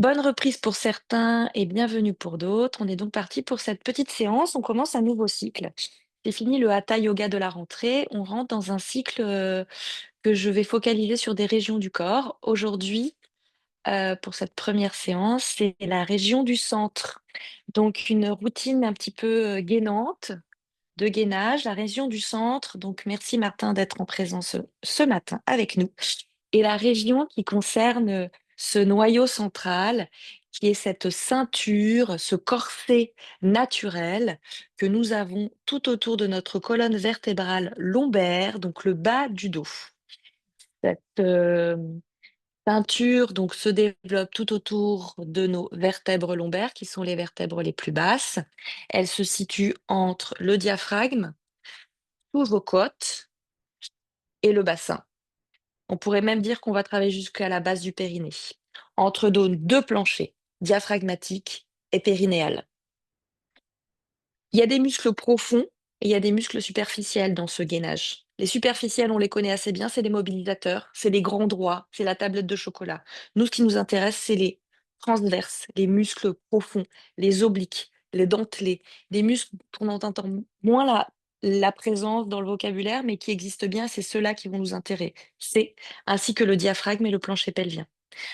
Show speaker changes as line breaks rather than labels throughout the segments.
Bonne reprise pour certains et bienvenue pour d'autres. On est donc parti pour cette petite séance. On commence un nouveau cycle. C'est fini le hatha yoga de la rentrée. On rentre dans un cycle que je vais focaliser sur des régions du corps. Aujourd'hui, pour cette première séance, c'est la région du centre. Donc une routine un petit peu gainante, de gainage, la région du centre. Donc merci Martin d'être en présence ce matin avec nous. Et la région qui concerne ce noyau central, qui est cette ceinture, ce corset naturel que nous avons tout autour de notre colonne vertébrale lombaire, donc le bas du dos. Cette ceinture donc se développe tout autour de nos vertèbres lombaires, qui sont les vertèbres les plus basses. Elle se situe entre le diaphragme, sous vos côtes et le bassin. On pourrait même dire qu'on va travailler jusqu'à la base du périnée, entre deux planchers, diaphragmatique et périnéal. Il y a des muscles profonds et il y a des muscles superficiels dans ce gainage. Les superficiels, on les connaît assez bien, c'est les mobilisateurs, c'est les grands droits, c'est la tablette de chocolat. Nous, ce qui nous intéresse, c'est les transverses, les muscles profonds, les obliques, les dentelés, des muscles dont on entend moins la présence dans le vocabulaire, mais qui existent bien, c'est ceux-là qui vont nous intéresser, ainsi que le diaphragme et le plancher pelvien.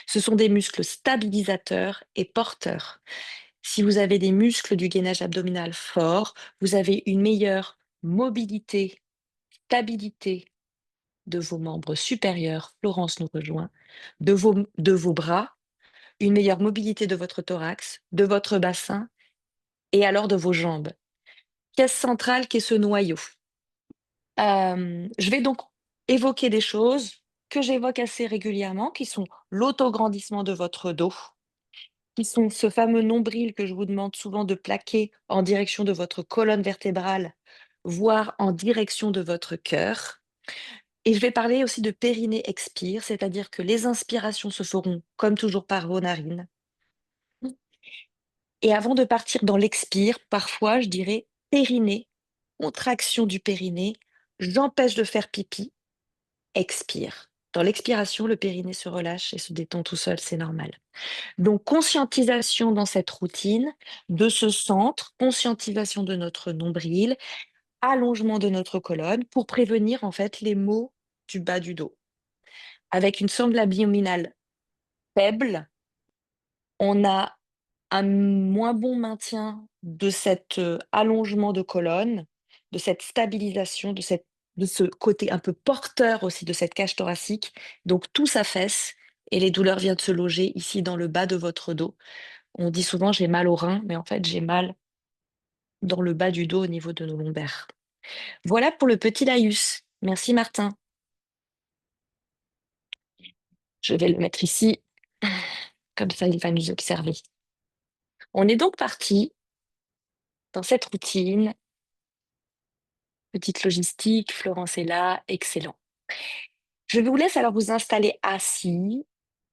Ce sont des muscles stabilisateurs et porteurs. Si vous avez des muscles du gainage abdominal forts, vous avez une meilleure mobilité, stabilité de vos membres supérieurs, Florence nous rejoint, de vos bras, une meilleure mobilité de votre thorax, de votre bassin et alors de vos jambes. Pièce centrale qu'est ce noyau. Je vais donc évoquer des choses que j'évoque assez régulièrement, qui sont l'autograndissement de votre dos, qui sont ce fameux nombril que je vous demande souvent de plaquer en direction de votre colonne vertébrale, voire en direction de votre cœur. Et je vais parler aussi de périnée-expire, c'est-à-dire que les inspirations se feront, comme toujours, par vos narines. Et avant de partir dans l'expire, parfois, je dirais périnée, contraction du périnée, j'empêche de faire pipi, expire. Dans l'expiration, le périnée se relâche et se détend tout seul, c'est normal. Donc, conscientisation dans cette routine de ce centre, conscientisation de notre nombril, allongement de notre colonne pour prévenir en fait les maux du bas du dos. Avec une sangle abdominale faible, on a un moins bon maintien de cet allongement de colonne, de cette stabilisation, de ce côté un peu porteur aussi de cette cage thoracique. Donc tout s'affaisse et les douleurs viennent se loger ici dans le bas de votre dos. On dit souvent j'ai mal au rein, mais en fait j'ai mal dans le bas du dos au niveau de nos lombaires. Voilà pour le petit laïus. Merci Martin. Je vais le mettre ici, comme ça il va nous observer. On est donc parti dans cette routine. Petite logistique, Florence est là, excellent. Je vous laisse alors vous installer assis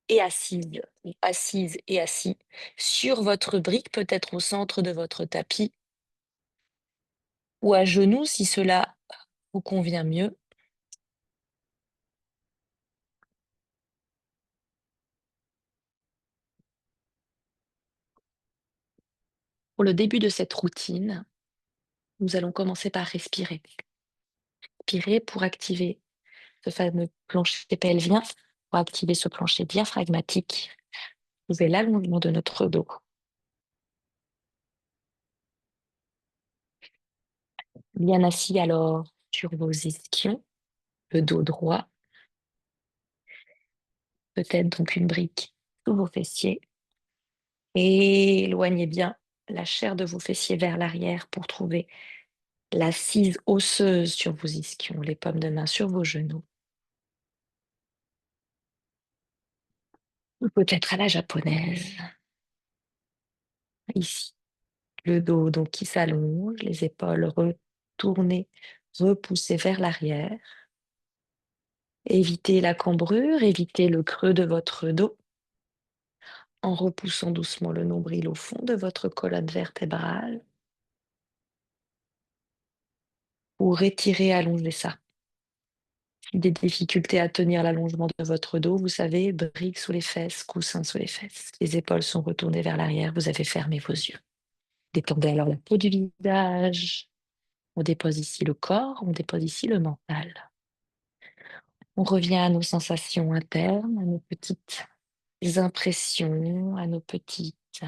et assise, ou assise et assis, sur votre brique, peut-être au centre de votre tapis, ou à genoux si cela vous convient mieux. Pour le début de cette routine, nous allons commencer par respirer. Respirer pour activer ce fameux plancher pelvien, pour activer ce plancher diaphragmatique. Vous avez l'allongement de notre dos. Bien assis alors sur vos ischions, le dos droit, peut-être donc une brique sous vos fessiers. Et éloignez bien la chair de vos fessiers vers l'arrière pour trouver l'assise osseuse sur vos ischions, les paumes de main sur vos genoux. Ou peut-être à la japonaise. Ici, le dos donc qui s'allonge, les épaules retournées, repoussées vers l'arrière. Évitez la cambrure, évitez le creux de votre dos en repoussant doucement le nombril au fond de votre colonne vertébrale pour étirer, allonger ça. Des difficultés à tenir l'allongement de votre dos, vous savez, briques sous les fesses, coussins sous les fesses. Les épaules sont retournées vers l'arrière, vous avez fermé vos yeux. Détendez alors la peau du visage. On dépose ici le corps, on dépose ici le mental. On revient à nos sensations internes, à nos petites impressions, à nos petites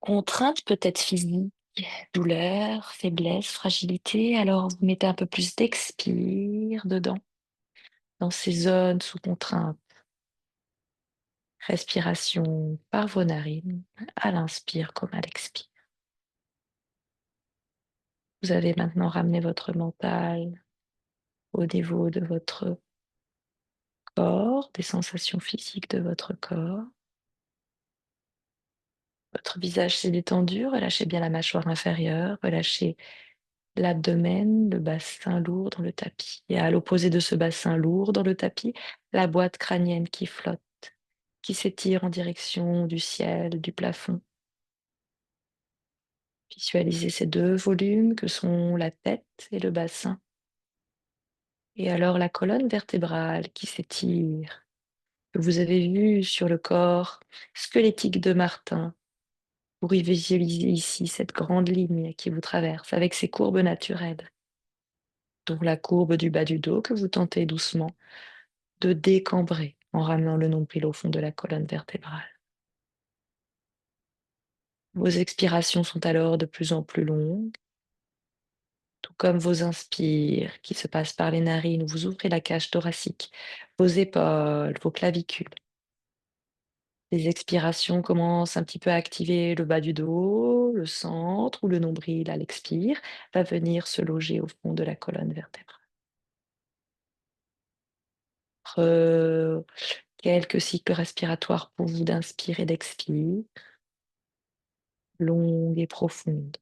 contraintes peut-être physiques, douleur, faiblesse, fragilité. Alors, vous mettez un peu plus d'expire dedans, dans ces zones sous contrainte. Respiration par vos narines, à l'inspire comme à l'expire. Vous avez maintenant ramené votre mental au niveau de votre corps, des sensations physiques de votre corps. Votre visage s'est détendu, relâchez bien la mâchoire inférieure, relâchez l'abdomen, le bassin lourd dans le tapis. Et à l'opposé de ce bassin lourd dans le tapis, la boîte crânienne qui flotte, qui s'étire en direction du ciel, du plafond. Visualisez ces deux volumes que sont la tête et le bassin. Et alors la colonne vertébrale qui s'étire, que vous avez vue sur le corps squelettique de Martin. Pour y visualiser ici cette grande ligne qui vous traverse avec ses courbes naturelles. Dont la courbe du bas du dos que vous tentez doucement de décambrer en ramenant le nombril au fond de la colonne vertébrale. Vos expirations sont alors de plus en plus longues, tout comme vos inspires qui se passent par les narines où vous ouvrez la cage thoracique, vos épaules, vos clavicules. Les expirations commencent un petit peu à activer le bas du dos, le centre ou le nombril à l'expire va venir se loger au fond de la colonne vertébrale. Re- Quelques cycles respiratoires pour vous d'inspire et d'expire, longues et profondes.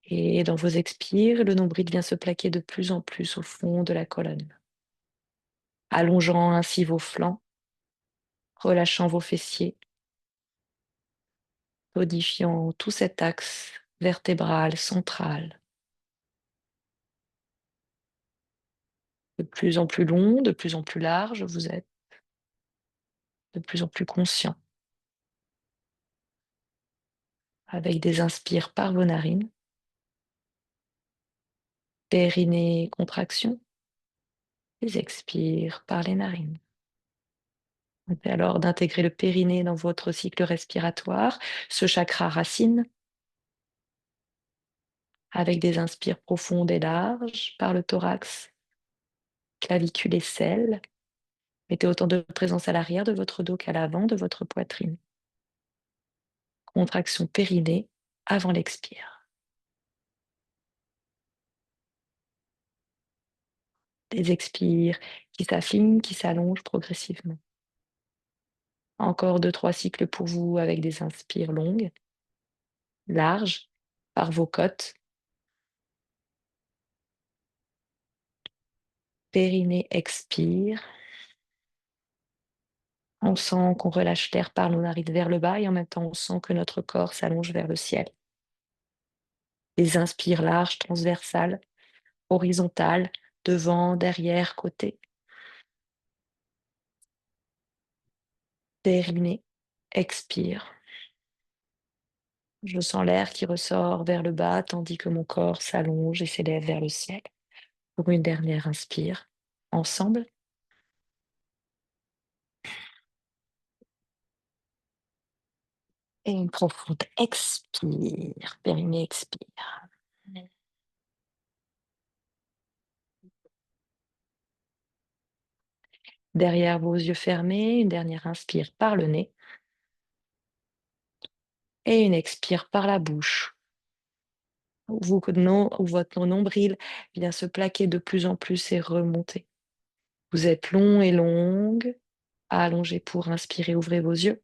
Et dans vos expires, le nombril vient se plaquer de plus en plus au fond de la colonne, allongeant ainsi vos flancs, relâchant vos fessiers, modifiant tout cet axe vertébral central, de plus en plus long, de plus en plus large, vous êtes de plus en plus conscient, avec des inspires par vos narines, périnée, contraction, des expires par les narines. Et alors d'intégrer le périnée dans votre cycle respiratoire, ce chakra racine, avec des inspires profondes et larges par le thorax, clavicule et selle. Mettez autant de présence à l'arrière de votre dos qu'à l'avant de votre poitrine. Contraction périnée avant l'expire. Des expires qui s'affinent, qui s'allongent progressivement. Encore 2-3 cycles pour vous avec des inspires longues, larges, par vos côtes. Périnée expire. On sent qu'on relâche l'air par nos narines vers le bas et en même temps on sent que notre corps s'allonge vers le ciel. Des inspires larges, transversales, horizontales, devant, derrière, côté. Périnée expire. Je sens l'air qui ressort vers le bas tandis que mon corps s'allonge et s'élève vers le ciel. Pour une dernière inspire, ensemble. Et une profonde expire. Périnée expire. Derrière vos yeux fermés, une dernière inspire par le nez. Et une expire par la bouche. Où votre nombril vient se plaquer de plus en plus et remonter. Vous êtes long et longue. Allongez pour inspirer, ouvrez vos yeux.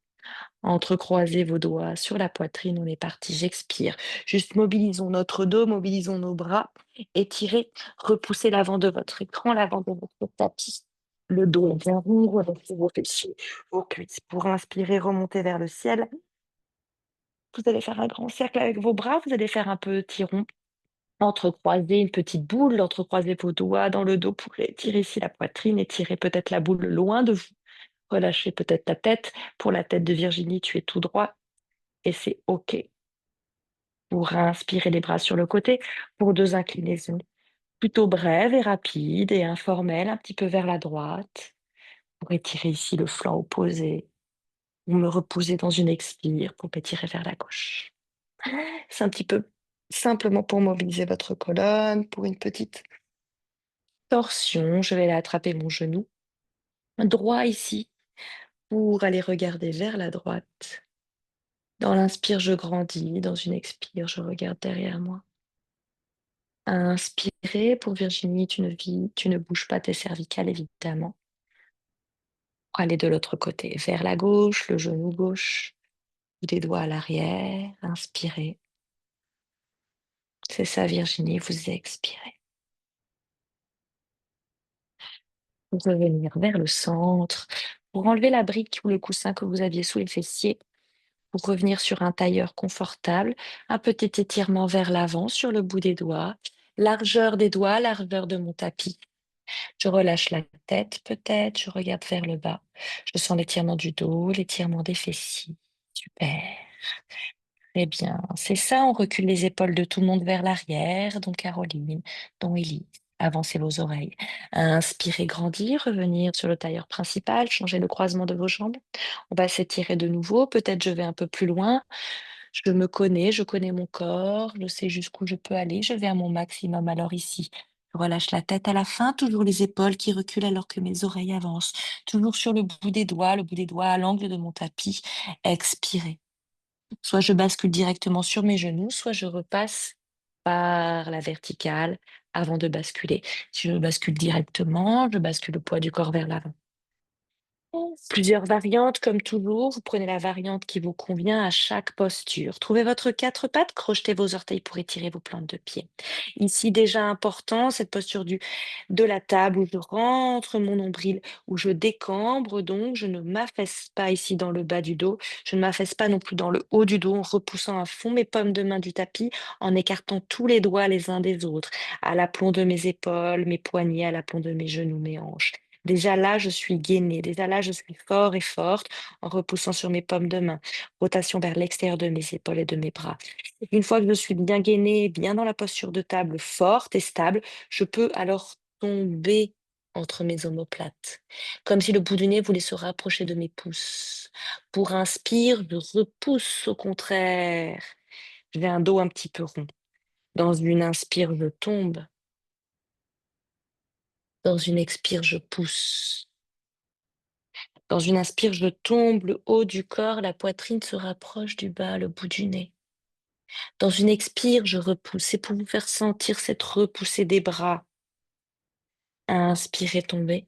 Entrecroisez vos doigts sur la poitrine, on est parti, j'expire. Juste mobilisons notre dos, mobilisons nos bras, étirez, repoussez l'avant de votre écran, l'avant de votre tapis. Le dos est bien rond, relâchez vos fessiers, vos cuisses. Pour inspirer, remontez vers le ciel. Vous allez faire un grand cercle avec vos bras, vous allez faire un petit rond. Entrecroisez une petite boule, entrecroisez vos doigts dans le dos pour étirer ici la poitrine, étirez peut-être la boule loin de vous. Relâchez peut-être la tête. Pour la tête de Virginie, tu es tout droit et c'est OK. Pour inspirer les bras sur le côté, pour deux inclinaisons plutôt brèves et rapides et informelles, un petit peu vers la droite, pour étirer ici le flanc opposé, ou me reposer dans une expire pour m'étirer vers la gauche. C'est un petit peu simplement pour mobiliser votre colonne, pour une petite torsion. Je vais aller attraper mon genou droit ici pour aller regarder vers la droite. Dans l'inspire, je grandis. Dans une expire, je regarde derrière moi. Inspirez pour Virginie, tu ne bouges pas tes cervicales, évidemment. Pour aller de l'autre côté, vers la gauche, le genou gauche, des doigts à l'arrière. Inspirez. C'est ça, Virginie, vous expirez. Pour revenir vers le centre, pour enlever la brique ou le coussin que vous aviez sous les fessiers, pour revenir sur un tailleur confortable, un petit étirement vers l'avant sur le bout des doigts, largeur des doigts, largeur de mon tapis. Je relâche la tête peut-être, je regarde vers le bas. Je sens l'étirement du dos, l'étirement des fessiers. Super. Très bien. C'est ça, on recule les épaules de tout le monde vers l'arrière, dont Caroline, dont Elise. Avancez vos oreilles. Inspirez, grandir, revenir sur le tailleur principal, changer le croisement de vos jambes. On va s'étirer de nouveau. Peut-être je vais un peu plus loin. Je me connais, je connais mon corps, je sais jusqu'où je peux aller. Je vais à mon maximum. Alors ici, je relâche la tête à la fin, toujours les épaules qui reculent alors que mes oreilles avancent. Toujours sur le bout des doigts à l'angle de mon tapis. Expirez. Soit je bascule directement sur mes genoux, soit je repasse par la verticale avant de basculer. Si je bascule directement, je bascule le poids du corps vers l'avant. Plusieurs variantes, comme toujours. Vous prenez la variante qui vous convient à chaque posture. Trouvez votre quatre pattes, crochetez vos orteils pour étirer vos plantes de pied. Ici, déjà important, cette posture de la table où je rentre mon nombril, où je décambre, donc je ne m'affaisse pas ici dans le bas du dos. Je ne m'affaisse pas non plus dans le haut du dos en repoussant à fond mes pommes de main du tapis, en écartant tous les doigts les uns des autres, à l'aplomb de mes épaules, mes poignets, à l'aplomb de mes genoux, mes hanches. Déjà là, je suis gainée. Déjà là, je suis fort et forte en repoussant sur mes pommes de main. Rotation vers l'extérieur de mes épaules et de mes bras. Une fois que je suis bien gainée, bien dans la posture de table, forte et stable, je peux alors tomber entre mes omoplates, comme si le bout du nez voulait se rapprocher de mes pouces. Pour inspire, je repousse au contraire. J'ai un dos un petit peu rond. Dans une inspire, je tombe. Dans une expire, je pousse. Dans une inspire, je tombe, le haut du corps, la poitrine se rapproche du bas, le bout du nez. Dans une expire, je repousse. C'est pour vous faire sentir cette repoussée des bras. Inspirez, tomber.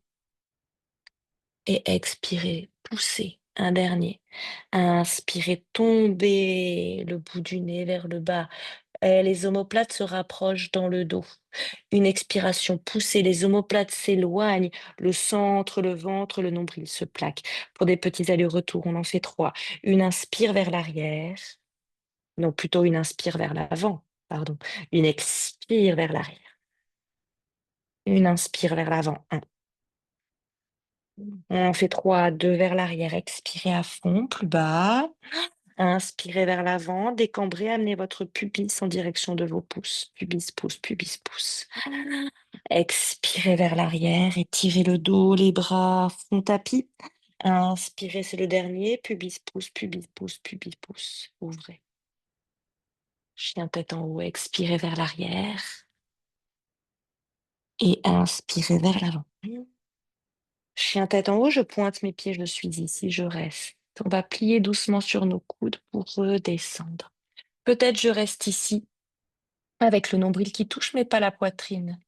Et expirez, poussez. Un dernier. Inspirez, tomber le bout du nez vers le bas. Et les omoplates se rapprochent dans le dos. Une expiration poussée, les omoplates s'éloignent, le centre, le ventre, le nombril se plaquent. Pour des petits allers-retours, on en fait trois. Une inspire vers l'arrière, non, plutôt une inspire vers l'avant, pardon. Une expire vers l'arrière. Une inspire vers l'avant. Un. On en fait trois, deux vers l'arrière. Expirez à fond, plus bas. Inspirez vers l'avant, décambrez, amenez votre pubis en direction de vos pouces. Pubis, pouce, pubis, pouce. Expirez vers l'arrière, étirez le dos, les bras, fond tapis. Inspirez, c'est le dernier. Pubis, pouce, pubis, pouce, pubis, pouce. Ouvrez. Chien tête en haut, expirez vers l'arrière. Et inspirez vers l'avant. Chien tête en haut, je pointe mes pieds, je suis ici, je reste. On va plier doucement sur nos coudes pour redescendre. Peut-être je reste ici avec le nombril qui touche, mais pas la poitrine.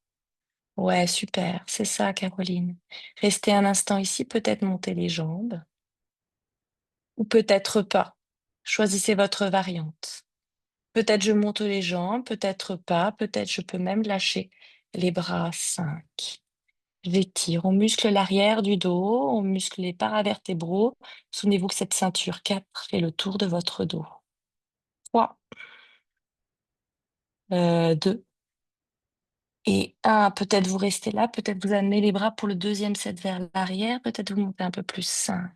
Ouais, super, c'est ça, Caroline. Restez un instant ici, peut-être monter les jambes, ou peut-être pas. Choisissez votre variante. Peut-être je monte les jambes, peut-être pas, peut-être je peux même lâcher les bras. 5. J'étire, on muscle l'arrière du dos, on muscle les paravertébraux. Souvenez-vous que cette ceinture 4 fait le tour de votre dos. 3, 2, Et un, peut-être vous restez là, peut-être vous amenez les bras pour le deuxième set vers l'arrière, peut-être vous montez un peu plus. 5.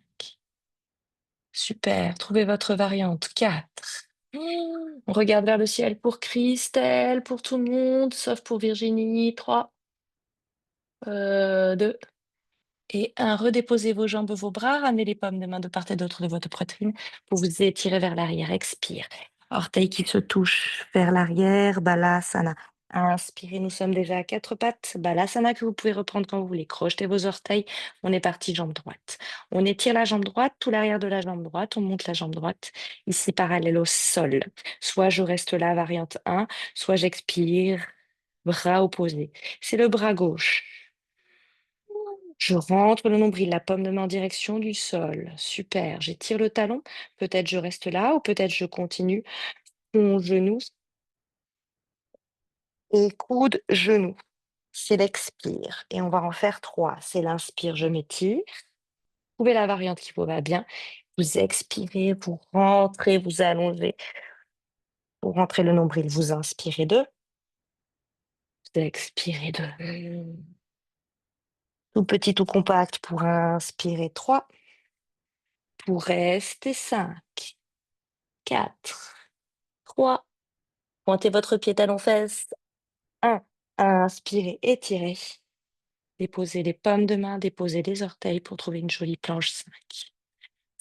Super, trouvez votre variante. 4. On regarde vers le ciel pour Christelle, pour tout le monde, sauf pour Virginie. 3, 2 et 1. Redéposez vos jambes, vos bras, ramenez les paumes de main de part et d'autre de votre poitrine pour vous étirer vers l'arrière. Expire. Orteils qui se touchent vers l'arrière, Balasana. Inspirez, nous sommes déjà à quatre pattes. Balasana que vous pouvez reprendre quand vous voulez. Crochetez vos orteils. On est parti, jambe droite. On étire la jambe droite, tout l'arrière de la jambe droite. On monte la jambe droite, ici parallèle au sol. Soit je reste là, variante 1, soit j'expire, bras opposés. C'est le bras gauche. Je rentre le nombril, la paume de main en direction du sol. Super. J'étire le talon. Peut-être je reste là ou peut-être je continue. Mon genou et coude, genou. C'est l'expire. Et on va en faire 3. C'est l'inspire, je m'étire. Trouvez la variante qui vous va bien. Vous expirez, vous rentrez, vous allongez. Vous rentrez le nombril, vous inspirez 2. Vous expirez 2. Tout petit, tout compact pour inspirer 3. Pour rester 5. 4. 3. Pointez votre pied talon-fesse. 1. Inspirez, étirez. Déposez les paumes de main, déposez les orteils pour trouver une jolie planche 5.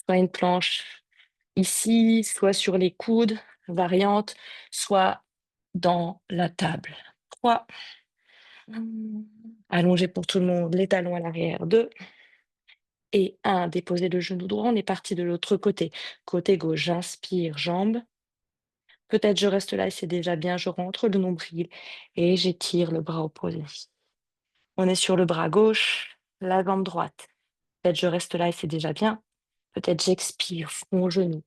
Soit une planche ici, soit sur les coudes, variante, soit dans la table. 3. Allongez pour tout le monde, les talons à l'arrière. 2. Et 1. Déposez le genou droit, on est parti de l'autre côté. Côté gauche, j'inspire, jambes. Peut-être je reste là et c'est déjà bien, je rentre le nombril et j'étire le bras opposé. On est sur le bras gauche, la jambe droite. Peut-être je reste là et c'est déjà bien. Peut-être j'expire, front, genou.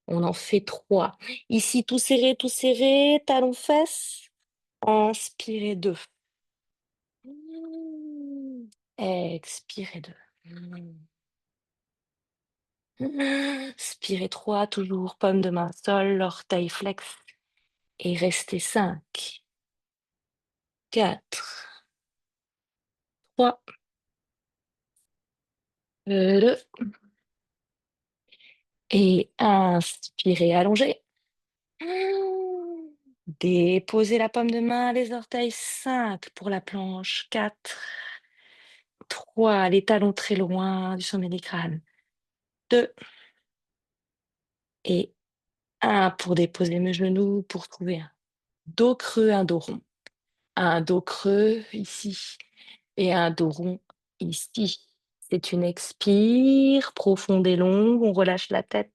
On en fait 3. Ici, tout serré, talons, fesses. Inspirez 2. Expirez 2. Inspirez 3, toujours paume de main, sol, orteil flex. Et restez 5. 4. 3. 2. Et inspirez, allongez. Déposez la paume de main, les orteils. 5 pour la planche. 4. 3. Les talons très loin du sommet des crânes. 2. Et 1 pour déposer mes genoux, pour trouver un dos creux, un dos rond. Un dos creux ici et un dos rond ici. C'est une expire profonde et longue. On relâche la tête.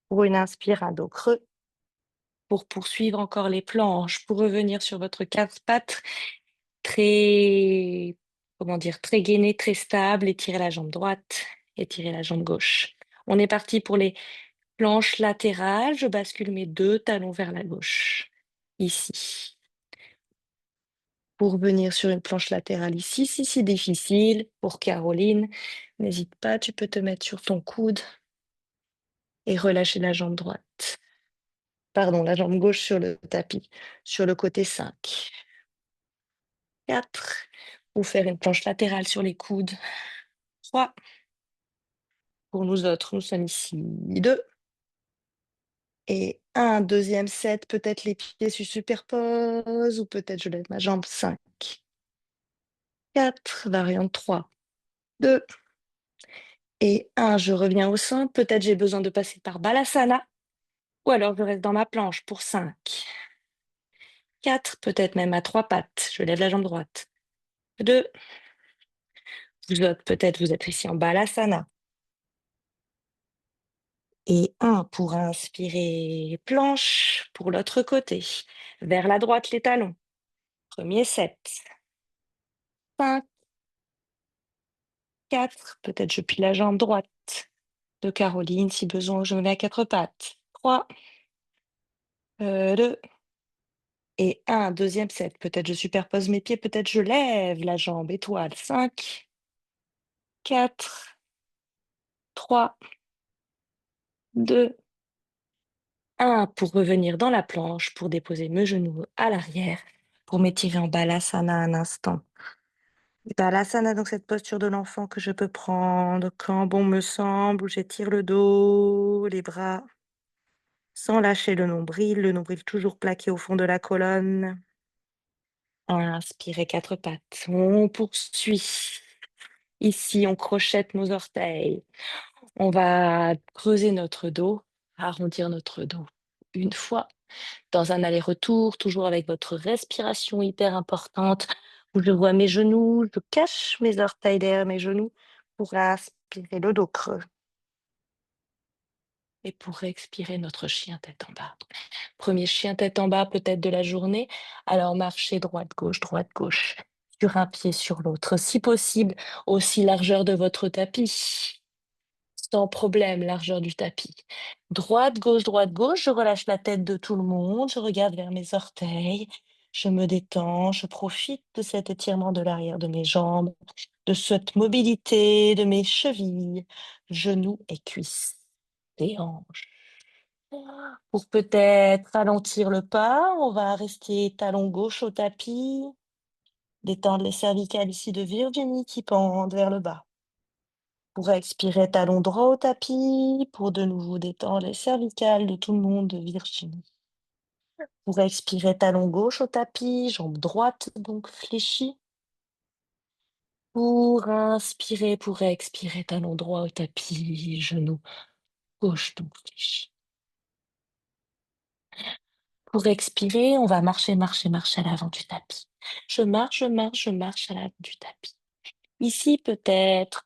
Pour une inspire, un dos creux. Pour poursuivre encore les planches, pour revenir sur votre quatre pattes, très, comment dire, très gainé, très stable, étirez la jambe droite, étirez la jambe gauche. On est parti pour les planches latérales. Je bascule mes 2 talons vers la gauche, ici. Pour venir sur une planche latérale ici, si c'est difficile, pour Caroline, n'hésite pas, tu peux te mettre sur ton coude et relâcher la jambe droite. Pardon, la jambe gauche sur le tapis, sur le côté 5. 4. Ou faire une planche latérale sur les coudes. 3. Pour nous autres, nous sommes ici. 2. Et 1. Deuxième set, peut-être les pieds se superposent ou peut-être je lève ma jambe. 5. 4. Variante 3. 2. Et 1. Je reviens au centre. Peut-être j'ai besoin de passer par Balasana. Ou alors je reste dans ma planche pour 5. 4. Peut-être même à 3 pattes. Je lève la jambe droite. 2. Vous autres, peut-être vous êtes ici en Balasana. Et 1 pour inspirer, planche pour l'autre côté. Vers la droite, les talons. Premier set. 5, 4, peut-être je plie la jambe droite de Caroline si besoin, je me mets à 4 pattes. 3, 2 et 1, deuxième set. Peut-être je superpose mes pieds, peut-être je lève la jambe, étoile. 5, 4, 3, 2, 1 pour revenir dans la planche, pour déposer mes genoux à l'arrière. pour m'étirer en Balasana un instant. Balasana, donc cette posture de l'enfant que je peux prendre quand bon me semble, où j'étire le dos, les bras, sans lâcher le nombril toujours plaqué au fond de la colonne. Inspirez quatre pattes. On poursuit. Ici, on crochette nos orteils. On va creuser notre dos, arrondir notre dos. Une fois, dans un aller-retour, toujours avec votre respiration hyper importante, où je vois mes genoux, je cache mes orteils derrière mes genoux pour inspirer le dos creux. Et pour expirer notre chien tête en bas. Premier chien tête en bas peut-être de la journée, alors marchez droite, gauche, sur un pied, sur l'autre. Si possible, aussi largeur de votre tapis. Sans problème, largeur du tapis. Droite, gauche, je relâche la tête de tout le monde, je regarde vers mes orteils, je me détends, je profite de cet étirement de l'arrière de mes jambes, de cette mobilité de mes chevilles, genoux et cuisses, et hanches. Pour peut-être ralentir le pas, on va rester talon gauche au tapis, détendre les cervicales ici de Virginie qui pendent vers le bas. Pour expirer, talon droit au tapis, pour de nouveau détendre les cervicales de tout le monde de Virginie. Pour expirer, talon gauche au tapis, jambe droite donc fléchie. Pour expirer, talon droit au tapis, genou gauche donc fléchi. Pour expirer, on va marcher à l'avant du tapis. Je marche à l'avant du tapis. Ici, peut-être,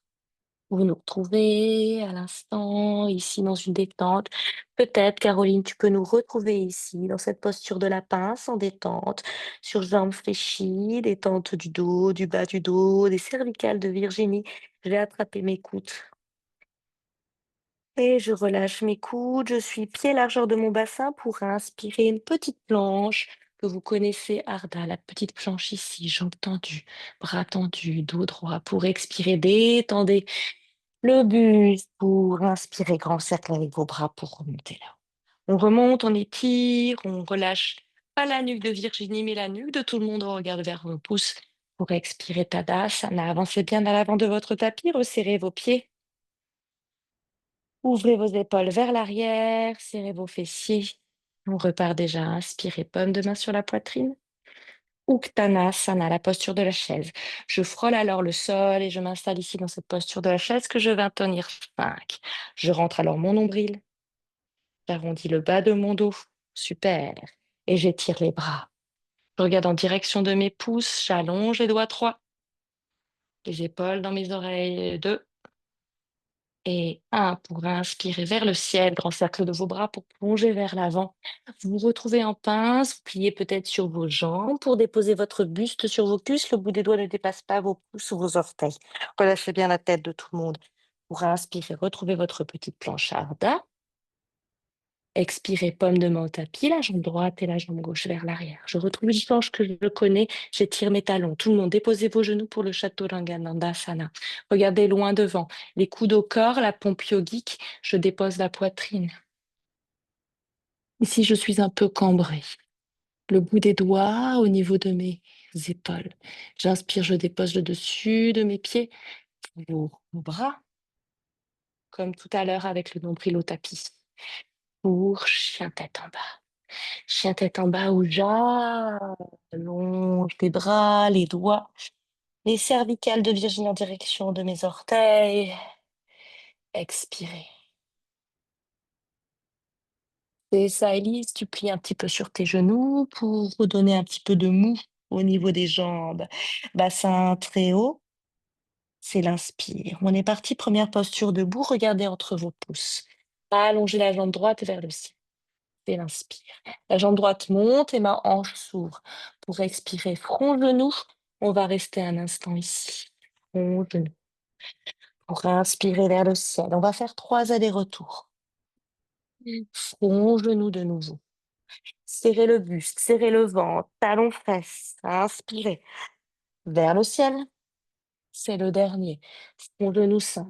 vous nous retrouvez à l'instant, ici dans une détente. Peut-être, Caroline, tu peux nous retrouver ici, dans cette posture de la pince, en détente, sur jambes fléchies, détente du dos, du bas du dos, des cervicales de Virginie. Je vais attraper mes coudes. Et je relâche mes coudes, je suis pied largeur de mon bassin pour inspirer une petite planche que vous connaissez, Arda, la petite planche ici, jambes tendues, bras tendus, dos droit. Pour expirer, détendez le buste pour inspirer, grand cercle avec vos bras pour remonter là. On remonte, on étire, on relâche pas la nuque de Virginie, mais la nuque de tout le monde. On regarde vers vos pouces pour expirer, Tadasana. Avancez bien à l'avant de votre tapis, resserrez vos pieds. Ouvrez vos épaules vers l'arrière, serrez vos fessiers. On repart déjà. Inspirez, paume de main sur la poitrine. Uttanasana, la posture de la chaise. Je frôle alors le sol et je m'installe ici dans cette posture de la chaise que je vais tenir 5. Je rentre alors mon nombril. J'arrondis le bas de mon dos. Super. Et j'étire les bras. Je regarde en direction de mes pouces. J'allonge les doigts 3. Les épaules dans mes oreilles 2. Et 1 pour inspirer vers le ciel, grand cercle de vos bras pour plonger vers l'avant. Vous vous retrouvez en pince, vous pliez peut-être sur vos jambes pour déposer votre buste sur vos cuisses. Le bout des doigts ne dépasse pas vos pouces ou vos orteils. Relâchez bien la tête de tout le monde. Pour inspirer, retrouvez votre petite planche Arda. Expirez, paume de main au tapis, la jambe droite et la jambe gauche vers l'arrière. Je retrouve une planche que je connais, j'étire mes talons. Tout le monde, déposez vos genoux pour le Chaturanga Dandasana. Regardez loin devant, les coudes au corps, la pompe yogique, je dépose la poitrine. Ici, je suis un peu cambrée. Le bout des doigts au niveau de mes épaules. J'inspire, je dépose le dessus de mes pieds, vos bras, comme tout à l'heure avec le nombril au tapis. Pour chien tête en bas. Chien tête en bas où j'allonge les bras, les doigts, les cervicales de Virginie en direction de mes orteils. Expirez. Et ça, Elise, tu plies un petit peu sur tes genoux pour redonner un petit peu de mou au niveau des jambes. Bassin très haut, c'est l'inspire. On est parti, première posture debout, regardez entre vos pouces. Allongez la jambe droite vers le ciel. C'est l'inspire. La jambe droite monte et ma hanche s'ouvre. Pour expirer, front, genou, on va rester un instant ici. Front, genou. Pour inspirer vers le ciel, on va faire 3 allers-retours. Front, genou de nouveau. Serrez le buste, serrez le ventre, talons fesses. Inspirez vers le ciel. C'est le dernier. Front, genou 5.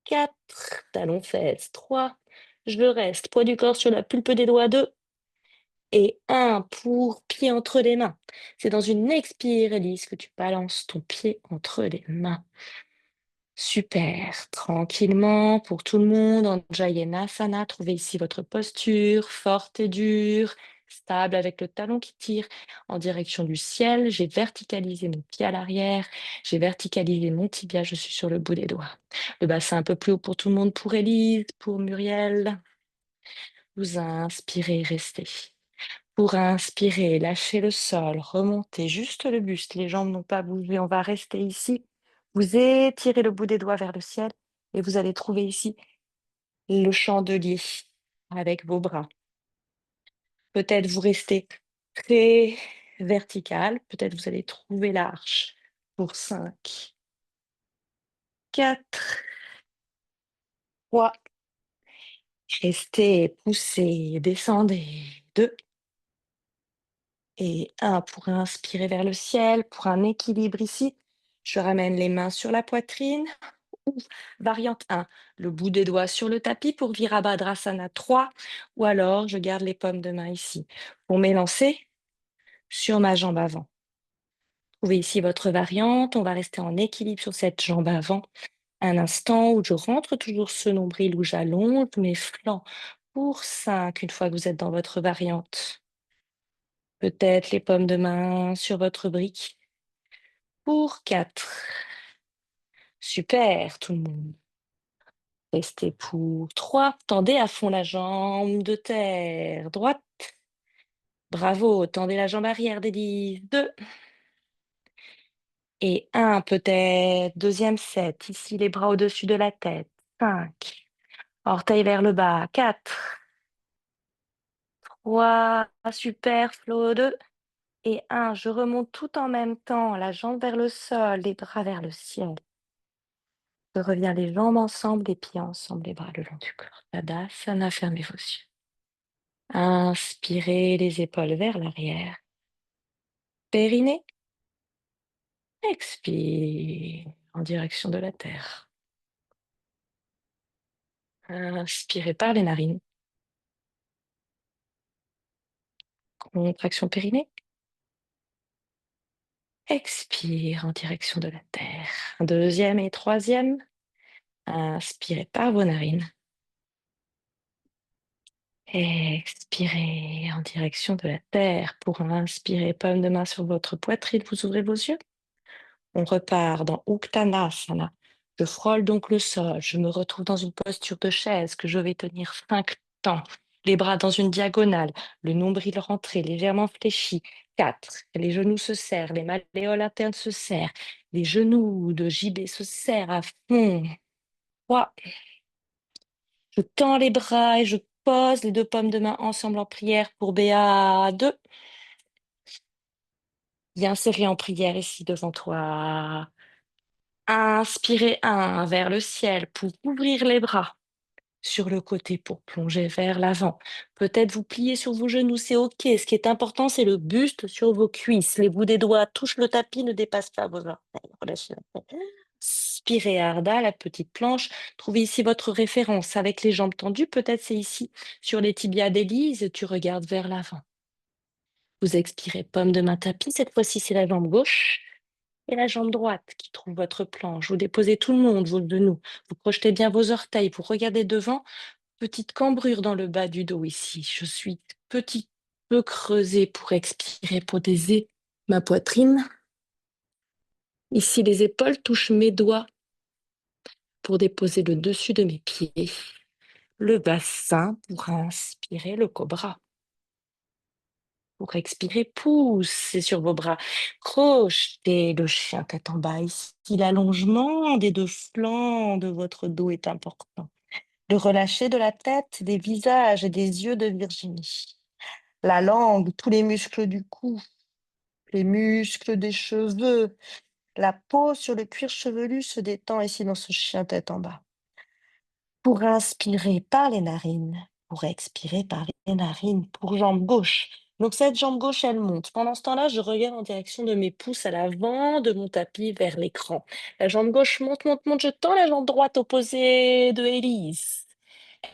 4. Talons fesses 3. Je reste. Poids du corps sur la pulpe des doigts 2. Et un pour pied entre les mains. C'est dans une expire, Elise, que tu balances ton pied entre les mains. Super. Tranquillement, pour tout le monde, en Jayanasana, trouvez ici votre posture forte et dure, stable avec le talon qui tire en direction du ciel. J'ai verticalisé mon pied à l'arrière, j'ai verticalisé mon tibia, je suis sur le bout des doigts. Le bassin un peu plus haut pour tout le monde, pour Élise, pour Muriel. Vous inspirez, restez. Pour inspirer, lâchez le sol, remontez juste le buste, les jambes n'ont pas bougé, on va rester ici. Vous étirez le bout des doigts vers le ciel et vous allez trouver ici le chandelier avec vos bras. Peut-être vous restez très vertical, peut-être vous allez trouver l'arche pour 5, 4, 3. Restez, poussez, descendez, 2 et 1 pour inspirer vers le ciel, pour un équilibre ici. Je ramène les mains sur la poitrine. Ou variante 1, le bout des doigts sur le tapis pour Virabhadrasana 3, ou alors je garde les paumes de main ici. Pour m'élancer sur ma jambe avant. Trouvez ici votre variante, on va rester en équilibre sur cette jambe avant. Un instant où je rentre toujours ce nombril où j'allonge mes flancs pour 5 une fois que vous êtes dans votre variante. Peut-être les paumes de main sur votre brique pour 4. Super tout le monde. Restez pour 3. Tendez à fond la jambe de terre droite. Bravo, tendez la jambe arrière d'Élise. 2 et 1 peut-être. Deuxième set. Ici, les bras au-dessus de la tête. 5. Orteil vers le bas. 4. 3. Super, flow. 2 et 1. Je remonte tout en même temps. La jambe vers le sol, les bras vers le ciel. Je reviens les jambes ensemble, les pieds ensemble, les bras le long du corps. Tadasana, fermez vos yeux. Inspirez les épaules vers l'arrière. Périnée. Expire en direction de la terre. Inspirez par les narines. Contraction périnée. Expire en direction de la terre. Deuxième et troisième. Inspirez par vos narines. Expirez en direction de la terre. Pour inspirer, paume de main sur votre poitrine, vous ouvrez vos yeux. On repart dans Uttanasana. Je frôle donc le sol. Je me retrouve dans une posture de chaise que je vais tenir 5 temps. Les bras dans une diagonale, le nombril rentré, légèrement fléchi. 4. Les genoux se serrent, les malléoles internes se serrent. Les genoux de JB se serrent à fond. 3. Je tends les bras et je pose les deux paumes de main ensemble en prière pour BA 2. Viens serrer en prière ici devant toi. Inspirez 1 vers le ciel pour ouvrir les bras sur le côté pour plonger vers l'avant. Peut-être vous pliez sur vos genoux, c'est OK. Ce qui est important, c'est le buste sur vos cuisses. Les bouts des doigts touchent le tapis, ne dépassent pas vos orteils. Relâchez la tête. Spirez Ardha, la petite planche. Trouvez ici votre référence avec les jambes tendues. Peut-être c'est ici sur les tibias d'Élise. Tu regardes vers l'avant. Vous expirez paume de main tapis. Cette fois-ci, c'est la jambe gauche et la jambe droite qui trouve votre planche. Vous déposez tout le monde, vos genoux. Vous projetez bien vos orteils. Vous regardez devant. Petite cambrure dans le bas du dos ici. Je suis petit peu creusée pour expirer, protéger ma poitrine. Ici, les épaules touchent mes doigts pour déposer le dessus de mes pieds. Le bassin pour inspirer le cobra. Pour expirer, poussez sur vos bras. Crochetez le chien tête en bas. Ici, l'allongement des deux flancs de votre dos est important. Le relâcher de la tête, des visages et des yeux de Virginie. La langue, tous les muscles du cou, les muscles des cheveux, la peau sur le cuir chevelu se détend ici dans ce chien tête en bas. Pour inspirer par les narines, pour expirer par les narines, pour jambe gauche. Donc cette jambe gauche, elle monte. Pendant ce temps-là, je regarde en direction de mes pouces à l'avant de mon tapis vers l'écran. La jambe gauche monte, monte, monte. Je tends la jambe droite opposée de Élise.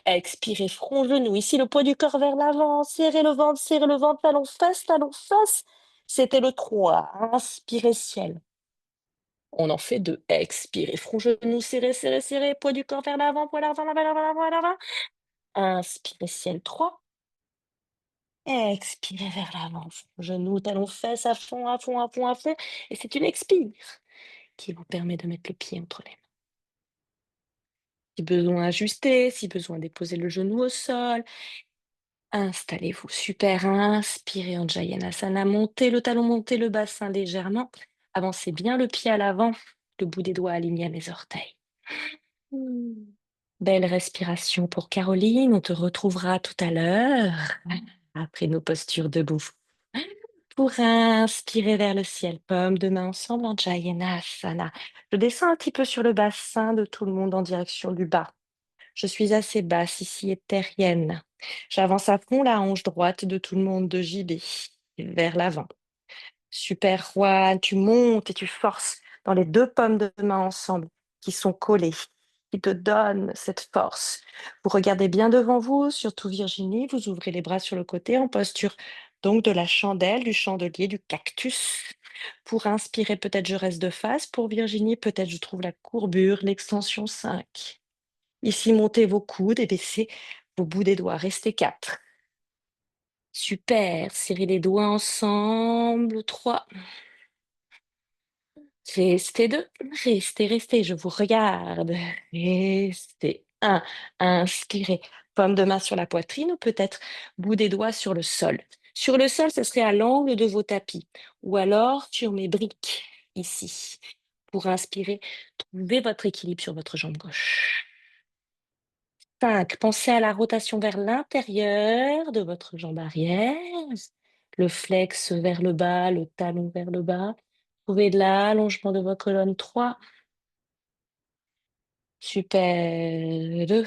Expirez, front, genou. Ici, le poids du corps vers l'avant. Serrez le ventre, talon, face, talon, face. C'était le 3. Inspirez, ciel. On en fait 2. Expirez, front, genou, serrez. Poids du corps vers l'avant, poids l'avant, l'avant. Inspirez, ciel 3. Expirez vers l'avant. Front, talon, fesses à fond. Et c'est une expire qui vous permet de mettre le pied entre les mains. Si besoin, ajuster. Si besoin, déposer le genou au sol. Installez-vous. Super. Inspirez en Jayanasana. Montez le talon, montez le bassin légèrement. Avancez bien le pied à l'avant. Le bout des doigts aligné à mes orteils. Mmh. Belle respiration pour Caroline. On te retrouvera tout à l'heure après nos postures debout. Pour inspirer vers le ciel, paume de main ensemble en Jayanasana. Je descends un petit peu sur le bassin de tout le monde en direction du bas. Je suis assez basse ici et terrienne. J'avance à fond la hanche droite de tout le monde de JB vers l'avant. Super, Juan, tu montes et tu forces dans les deux pommes de main ensemble qui sont collées, qui te donnent cette force. Vous regardez bien devant vous, surtout Virginie, vous ouvrez les bras sur le côté en posture donc de la chandelle, du chandelier, du cactus. Pour inspirer, peut-être je reste de face. Pour Virginie, peut-être je trouve la courbure, l'extension 5. Ici, montez vos coudes et baissez vos bouts des doigts. Restez 4. Super. Serrez les doigts ensemble. 3. Restez 2. Restez. Je vous regarde. Restez 1. Inspirez. Paume de main sur la poitrine ou peut-être bout des doigts sur le sol. Sur le sol, ce serait à l'angle de vos tapis ou alors sur mes briques ici. Pour inspirer, trouvez votre équilibre sur votre jambe gauche. 5. Pensez à la rotation vers l'intérieur de votre jambe arrière. Le flex vers le bas, le talon vers le bas. Trouvez de l'allongement de votre colonne. 3. Super. 2.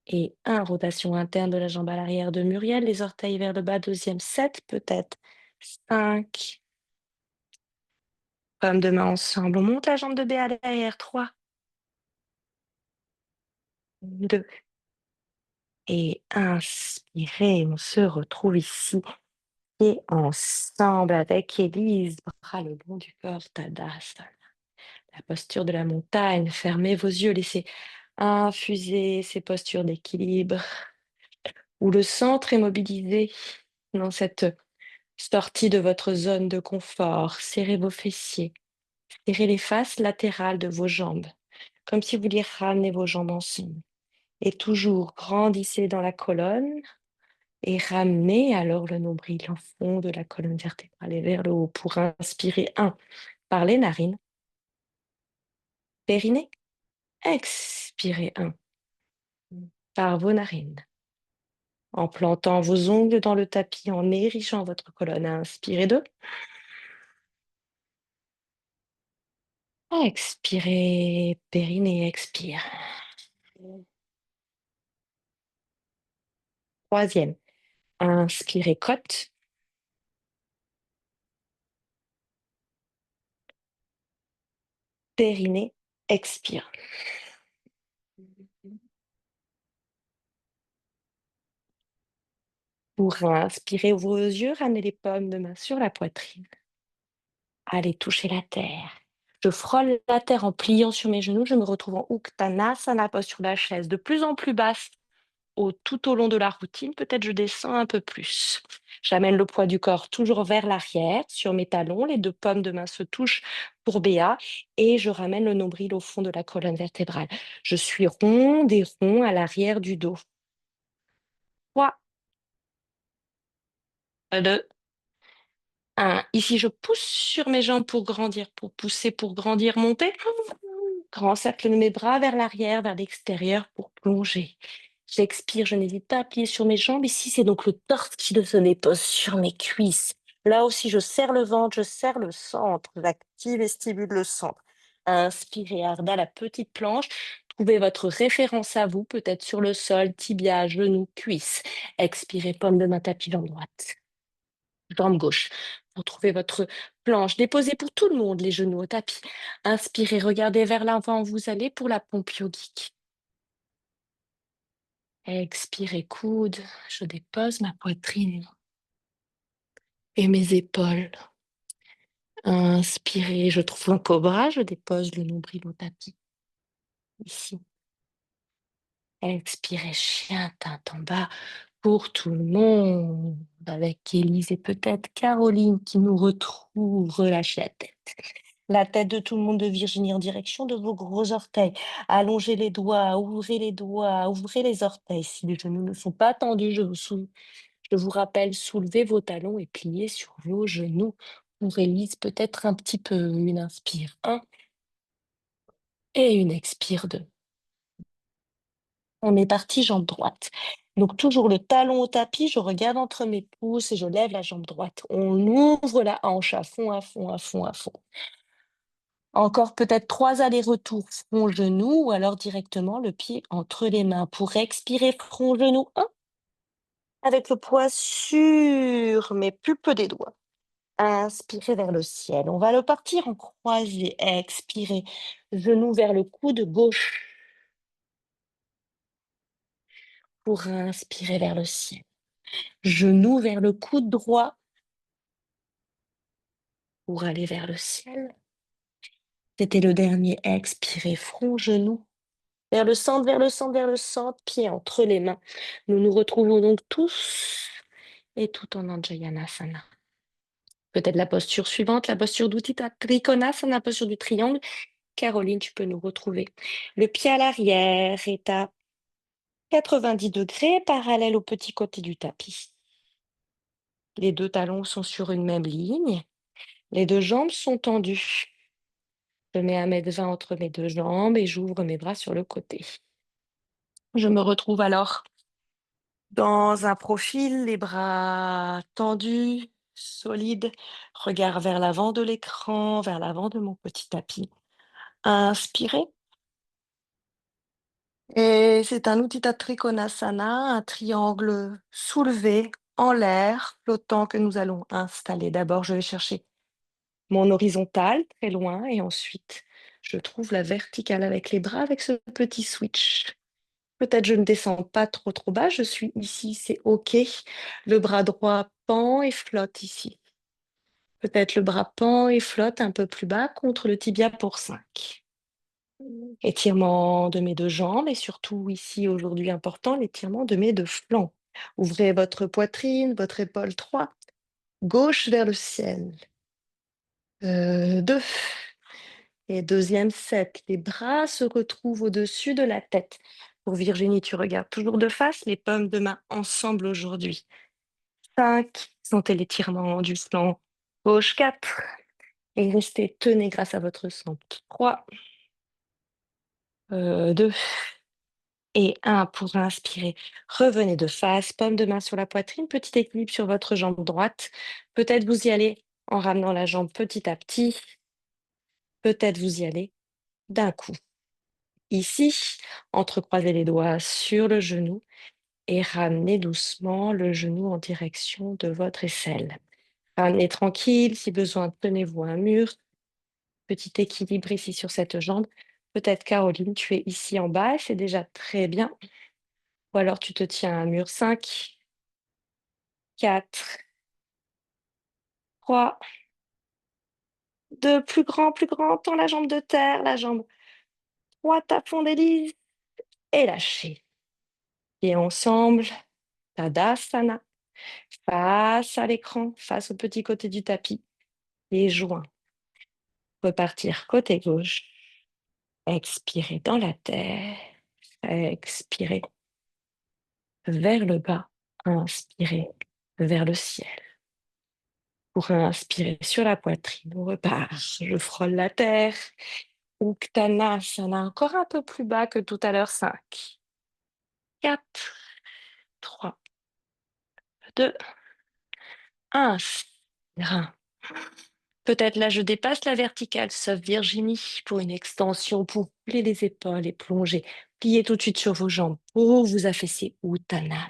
Et 1. Rotation interne de la jambe à l'arrière de Muriel. Les orteils vers le bas. Deuxième. 7 peut-être. 5. Paume de main ensemble. On monte la jambe de B à derrière. 3. 2. Et inspirez. On se retrouve ici. Et ensemble avec Élise, bras le long du corps, Tadasana. La posture de la montagne. Fermez vos yeux, laissez infuser ces postures d'équilibre où le centre est mobilisé dans cette sortie de votre zone de confort. Serrez vos fessiers, serrez les faces latérales de vos jambes, comme si vous vouliez ramener vos jambes ensemble. Et toujours grandissez dans la colonne et ramenez alors le nombril en fond de la colonne vertébrale et vers le haut pour inspirer 1 par les narines, périnée, expirez 1 par vos narines, en plantant vos ongles dans le tapis, en érigeant votre colonne. Inspirez 2, expirez, périnée, expire. Troisième, inspirez, côte, périnée, expire. Pour inspirer, ouvrez vos yeux, ramenez les paumes de main sur la poitrine. Allez toucher la terre. Je frôle la terre en pliant sur mes genoux. Je me retrouve en Uttanasana, pose sur la chaise, de plus en plus basse tout au long de la routine. Peut-être je descends un peu plus. J'amène le poids du corps toujours vers l'arrière, sur mes talons. Les deux paumes de main se touchent pour BA et je ramène le nombril au fond de la colonne vertébrale. Je suis ronde et rond à l'arrière du dos. 3, 2, 1. Ici, je pousse sur mes jambes pour grandir, pour pousser, pour grandir, monter. Grand cercle de mes bras vers l'arrière, vers l'extérieur pour plonger. J'expire, je n'hésite pas à plier sur mes jambes. Ici, c'est donc le torse qui se dépose sur mes cuisses. Là aussi, je serre le ventre, je serre le centre. J'active et stimule le centre. Inspirez, Arda, la petite planche. Trouvez votre référence à vous, peut-être sur le sol, tibia, genou, cuisse. Expirez, paume de main, tapis, jambe droite. Jambe gauche. Pour trouver votre planche. Déposez pour tout le monde les genoux au tapis. Inspirez, regardez vers l'avant où vous allez pour la pompe yogique. Expirez, coude. Je dépose ma poitrine et mes épaules. Inspirez, je trouve un cobra, je dépose le nombril au tapis, ici. Expirez, chien teinte en bas pour tout le monde, avec Élise et peut-être Caroline qui nous retrouve. Relâchez la tête. La tête de tout le monde de Virginie en direction de vos gros orteils. Allongez les doigts, ouvrez les orteils. Si les genoux ne sont pas tendus, je vous rappelle, soulevez vos talons et pliez sur vos genoux. Pour Élise, peut-être un petit peu. Une inspire, un, et une expire, deux. On est parti, jambe droite. Donc, toujours le talon au tapis, je regarde entre mes pouces et je lève la jambe droite. On ouvre la hanche à fond, à fond, à fond, à fond. Encore peut-être 3 allers-retours front-genou ou alors directement le pied entre les mains. Pour expirer, front-genou 1, avec le poids sur mes pulpes des doigts. Inspirez vers le ciel. On va le partir en croisé. Expirez. Genou vers le coude gauche. Pour inspirer vers le ciel. Genou vers le coude droit. Pour aller vers le ciel. C'était le dernier. Expirez. Front, genou. Vers le centre, vers le centre, vers le centre. Pied entre les mains. Nous nous retrouvons donc tous et tout en Anjayanasana. Peut-être la posture suivante, la posture d'Uttita Trikonasana, la posture du triangle. Caroline, tu peux nous retrouver. Le pied à l'arrière est à 90 degrés, parallèle au petit côté du tapis. Les deux talons sont sur une même ligne. Les deux jambes sont tendues. Je mets 1,20 m entre mes deux jambes et j'ouvre mes bras sur le côté. Je me retrouve alors dans un profil, les bras tendus, solides, regard vers l'avant de l'écran, vers l'avant de mon petit tapis. Inspirez. Et c'est un Utthita Trikonasana, un triangle soulevé en l'air, flottant que nous allons installer. D'abord, je vais chercher mon horizontal très loin et ensuite, je trouve la verticale avec les bras avec ce petit switch. Peut-être je ne descends pas trop trop bas, je suis ici, c'est OK. Le bras droit pend et flotte ici. Peut-être le bras pend et flotte un peu plus bas contre le tibia pour 5. Étirement de mes deux jambes et surtout ici aujourd'hui important, l'étirement de mes deux flancs. Ouvrez votre poitrine, votre épaule 3, gauche vers le ciel. 2. Et deuxième 7. Les bras se retrouvent au-dessus de la tête. Pour Virginie, tu regardes toujours de face, les paumes de main ensemble aujourd'hui. 5. Sentez l'étirement du flanc gauche. 4. Et restez, tenez grâce à votre centre. 3. 2. Et 1 pour inspirer. Revenez de face, paume de main sur la poitrine, petit équilibre sur votre jambe droite. Peut-être vous y allez en ramenant la jambe petit à petit. Peut-être vous y allez d'un coup. Ici, entrecroisez les doigts sur le genou et ramenez doucement le genou en direction de votre aisselle. Ramenez tranquille, si besoin, tenez-vous à un mur. Petit équilibre ici sur cette jambe. Peut-être Caroline, tu es ici en bas, c'est déjà très bien. Ou alors tu te tiens à un mur. 5, 4, 3, 2, plus grand, tends la jambe de terre, la jambe droite à fond d'hélice et lâchez. Et ensemble, Tadasana, face à l'écran, face au petit côté du tapis, les joints. Repartir côté gauche, expirez dans la terre, expirez vers le bas, inspirez vers le ciel. Pour inspirer sur la poitrine, on repart. Je frôle la terre. Uttanasana, encore un peu plus bas que tout à l'heure. 5, 4, 3, 2, 1. Inspire. Peut-être là, je dépasse la verticale, sauf Virginie, pour une extension, pour plier les épaules et plonger. Pliez tout de suite sur vos jambes pour vous affaisser. Uttanasana.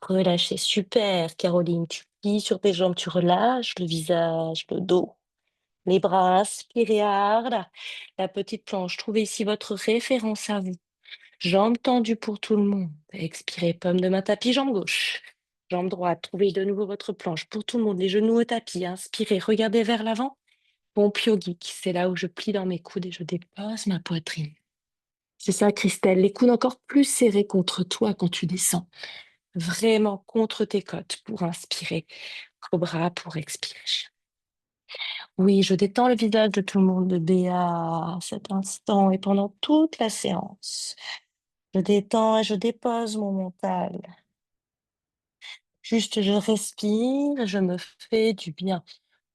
Relâchez. Super, Caroline. Tu plies sur tes jambes, tu relâches le visage, le dos. Les bras, aspirez hard. La petite planche. Trouvez ici votre référence à vous. Jambes tendues pour tout le monde. Expirez, pomme de main, tapis, jambe gauche. Jambe droite, trouvez de nouveau votre planche. Pour tout le monde, les genoux au tapis. Inspirez, regardez vers l'avant. Pompe yogique, c'est là où je plie dans mes coudes et je dépose ma poitrine. C'est ça, Christelle, les coudes encore plus serrés contre toi quand tu descends. Vraiment contre tes côtes pour inspirer. Cobra pour expirer. Oui, je détends le visage de tout le monde de Béa à cet instant et pendant toute la séance. Je détends et je dépose mon mental. Juste, je respire et je me fais du bien.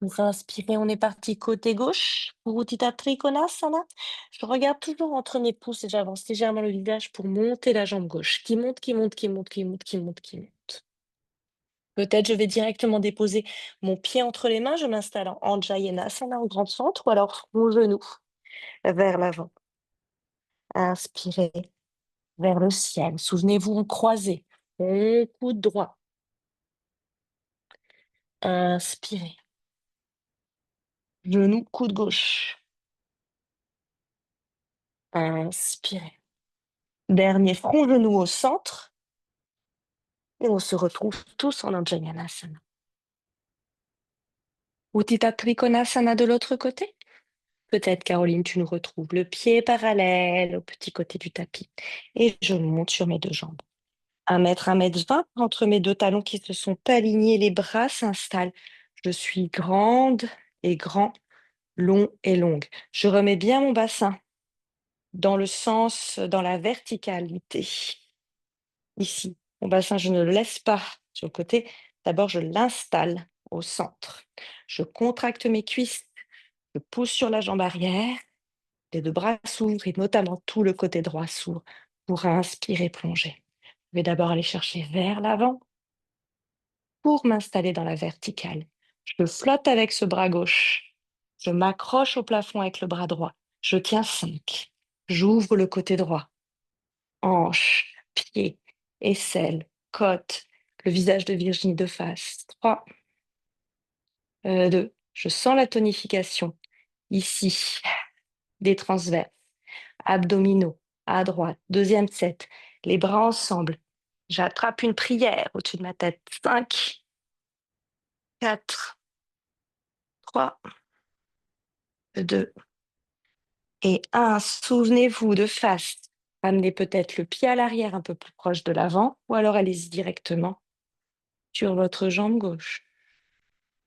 Pour inspirer, on est parti côté gauche pour Utthita Trikonasana. Je regarde toujours entre mes pouces et j'avance légèrement le visage pour monter la jambe gauche, qui monte, qui monte, qui monte, qui monte, qui monte, qui monte. Peut-être je vais directement déposer mon pied entre les mains, je m'installe en Anjayanasana au grand centre ou alors mon genou vers l'avant. Inspirez vers le ciel. Souvenez-vous, on croisé. On coude droit. Inspirez. Genou, coude gauche. Inspirez. Dernier front, genou au centre. Et on se retrouve tous en Anjayanasana. Utthita Trikonasana de l'autre côté. Peut-être, Caroline, tu nous retrouves le pied parallèle au petit côté du tapis. Et je monte sur mes deux jambes. 1 m entre mes deux talons qui se sont alignés, les bras s'installent. Je suis grande et grand, long et longue. Je remets bien mon bassin dans le sens, dans la verticalité. Ici, mon bassin, je ne le laisse pas sur le côté. D'abord, je l'installe au centre. Je contracte mes cuisses, je pousse sur la jambe arrière. Les deux bras s'ouvrent et notamment tout le côté droit s'ouvre pour inspirer, plonger. Je vais d'abord aller chercher vers l'avant pour m'installer dans la verticale. Je flotte avec ce bras gauche. Je m'accroche au plafond avec le bras droit. Je tiens 5. J'ouvre le côté droit. Hanche, pied, aisselle, côte, le visage de Virginie de face. 3, 2. Je sens la tonification. Ici, des transverses, abdominaux, à droite. Deuxième set. Les bras ensemble. J'attrape une prière au-dessus de ma tête. 5, 4, 3, 2 et 1. Souvenez-vous de face. Amenez peut-être le pied à l'arrière un peu plus proche de l'avant ou alors allez-y directement sur votre jambe gauche.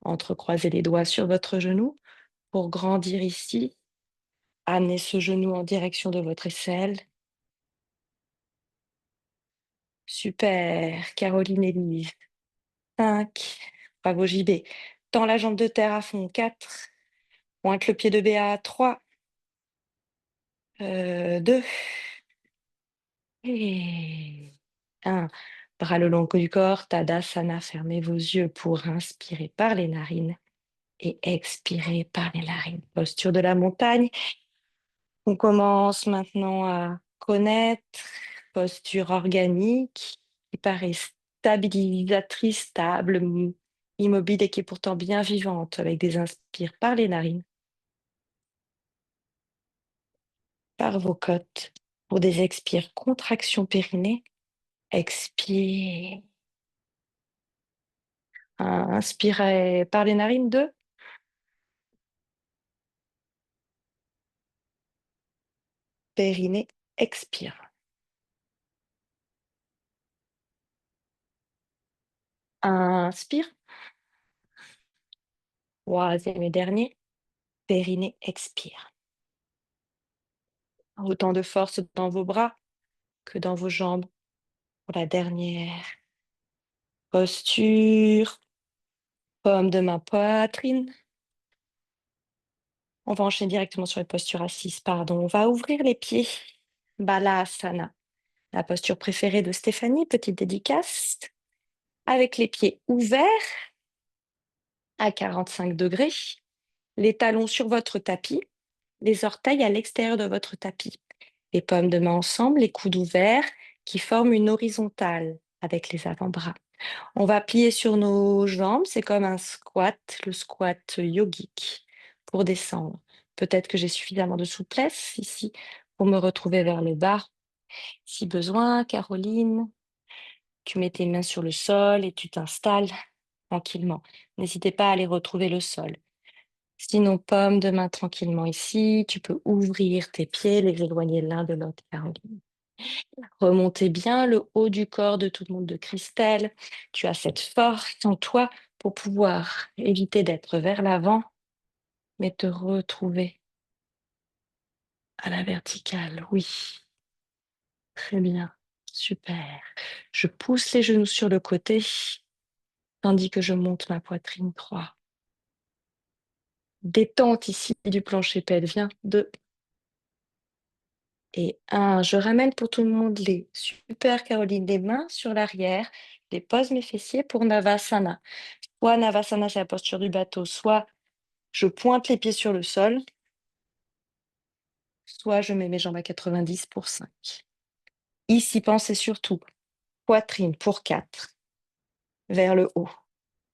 Entrecroisez les doigts sur votre genou pour grandir ici. Amenez ce genou en direction de votre aisselle. Super, Caroline Élise. 5, bravo JB. Tends la jambe de terre à fond. 4, pointe le pied de Béa. 3, 2 et 1. Bras le long du corps, Tadasana. Fermez vos yeux pour inspirer par les narines et expirer par les narines. Posture de la montagne. On commence maintenant à connaître posture organique qui paraît stabilisatrice, stable, immobile et qui est pourtant bien vivante avec des inspires par les narines, par vos côtes. Pour des expires, contraction périnée. Expire. Inspirez par les narines. 2. Périnée. Expire. Inspire. Troisième et dernier. Périnée. Expire. Autant de force dans vos bras que dans vos jambes. Pour la dernière posture, paume de main, poitrine. On va enchaîner directement sur les postures assises, pardon. On va ouvrir les pieds. Balasana, la posture préférée de Stéphanie, petite dédicace. Avec les pieds ouverts à 45 degrés, les talons sur votre tapis, les orteils à l'extérieur de votre tapis. Les paumes de main ensemble, les coudes ouverts qui forment une horizontale avec les avant-bras. On va plier sur nos jambes, c'est comme un squat, le squat yogique pour descendre. Peut-être que j'ai suffisamment de souplesse ici pour me retrouver vers le bas Si besoin, Caroline, tu mets tes mains sur le sol et tu t'installes tranquillement. N'hésitez pas à aller retrouver le sol. Sinon, pomme de main tranquillement ici. Tu peux ouvrir tes pieds, les éloigner l'un de l'autre, Caroline. Remontez bien le haut du corps de tout le monde de Christelle. Tu as cette force en toi pour pouvoir éviter d'être vers l'avant, mais te retrouver à la verticale. Oui, très bien. Super. Je pousse les genoux sur le côté, tandis que je monte ma poitrine 3. Détente ici du plancher pelvien 2 et 1. Je ramène pour tout le monde les super Caroline, les mains sur l'arrière, je pose mes fessiers pour Navasana. Soit Navasana, c'est la posture du bateau, soit je pointe les pieds sur le sol, soit je mets mes jambes à 90 pour 5. Ici, pensez surtout poitrine pour 4, vers le haut.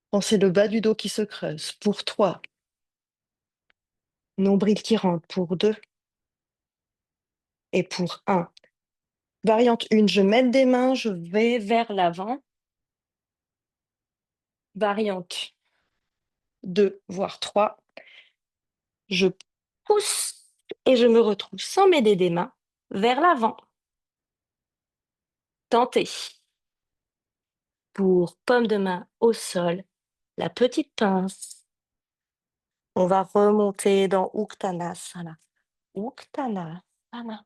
Pensez le bas du dos qui se creuse pour 3. Nombril qui rentre pour 2 et pour 1. Variante 1, je mets des mains, je vais vers l'avant. Variante 2, voire 3, je pousse et je me retrouve sans m'aider des mains vers l'avant. Tentez. Pour pomme de main au sol, la petite pince. On va remonter dans Uttanasana. Uttanasana.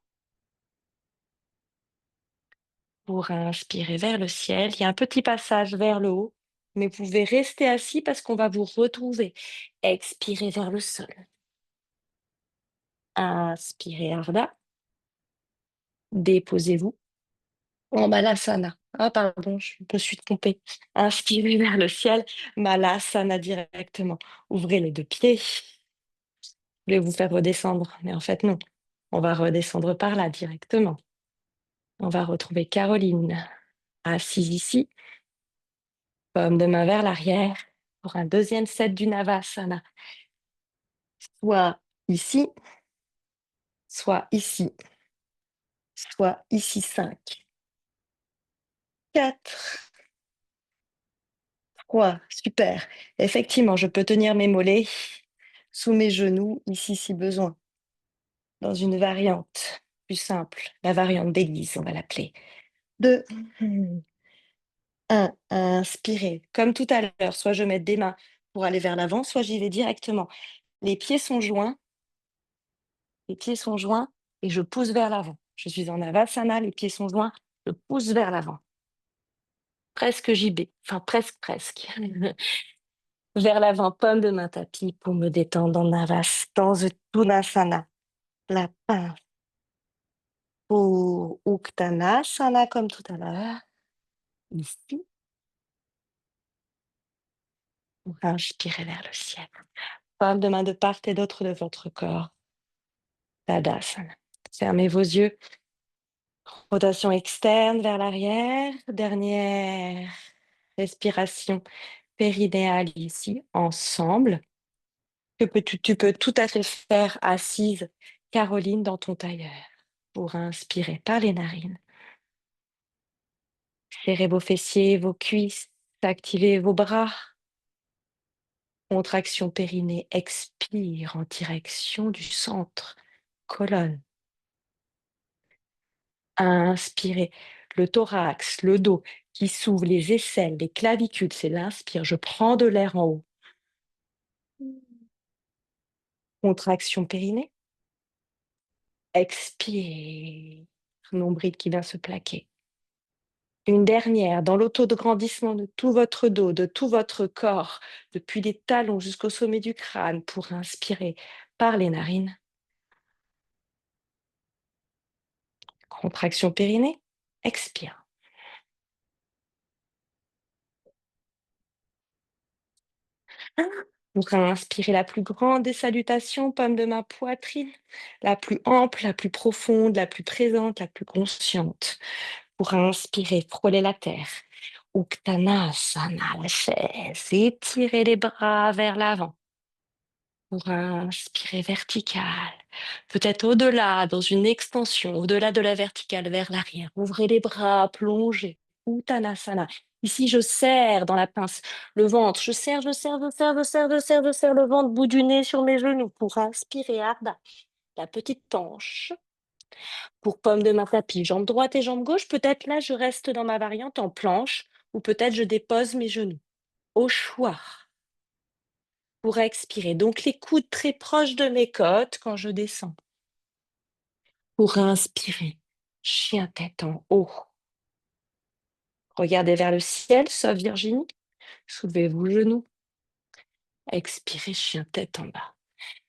Pour inspirer vers le ciel, il y a un petit passage vers le haut, mais vous pouvez rester assis parce qu'on va vous retrouver. Expirez vers le sol. Inspirez Ardha. Déposez-vous en Malasana. Ah pardon, je me suis trompée. Inspirez vers le ciel, Malasana directement. Ouvrez les deux pieds. Je vais vous faire redescendre, mais en fait non. On va redescendre par là directement. On va retrouver Caroline assise ici, paume de main vers l'arrière pour un deuxième set du Navasana. Soit ici, soit ici, soit ici 5, 4, 3, super. Effectivement, je peux tenir mes mollets sous mes genoux ici si besoin. Dans une variante plus simple, la variante d'église, on va l'appeler. 2, 1, inspirez. Comme tout à l'heure, soit je mets des mains pour aller vers l'avant, soit j'y vais directement. Les pieds sont joints et je pousse vers l'avant. Je suis en Navasana, les pieds sont joints, je pousse vers l'avant. Presque JB, enfin presque. Vers l'avant, pomme de main tapis pour me détendre en Navas, dans Uttanasana. La pince pour Uttanasana comme tout à l'heure. Ici, pour inspirer vers le ciel. Pomme de main de part et d'autre de votre corps. Tadasana. Fermez vos yeux. Rotation externe vers l'arrière. Dernière respiration périnéale ici, ensemble. Tu peux tout à fait faire assise, Caroline, dans ton tailleur. Pour inspirer par les narines. Serrez vos fessiers, vos cuisses. Activez vos bras. Contraction périnée. Expire en direction du centre. Colonne. Inspirez. Le thorax, le dos qui s'ouvre, les aisselles, les clavicules, c'est l'inspire. Je prends de l'air en haut. Contraction périnée. Expire. Nombril qui vient se plaquer. Une dernière, dans l'autograndissement de tout votre dos, de tout votre corps, depuis les talons jusqu'au sommet du crâne, pour inspirer par les narines. Contraction périnée. Expire. Pour inspirer la plus grande des salutations, pomme de ma poitrine, la plus ample, la plus profonde, la plus présente, la plus consciente. Pour inspirer, frôler la terre. Uttanasana, la chaise, étirez les bras vers l'avant. Pour inspirer vertical. Peut-être au-delà, dans une extension, au-delà de la verticale vers l'arrière. Ouvrez les bras, plongez. Uttanasana. Ici, je serre dans la pince le ventre. Je serre, je serre, je serre, je serre, je serre, je serre le ventre, bout du nez sur mes genoux pour inspirer Ardha. La petite hanche. Pour pomme de main tapis, jambe droite et jambe gauche. Peut-être là, je reste dans ma variante en planche ou peut-être je dépose mes genoux. Au choix. Pour expirer. Donc les coudes très proches de mes côtes quand je descends. Pour inspirer, chien tête en haut. Regardez vers le ciel, sauf Virginie. Soulevez-vous le genou. Expirez, chien tête en bas.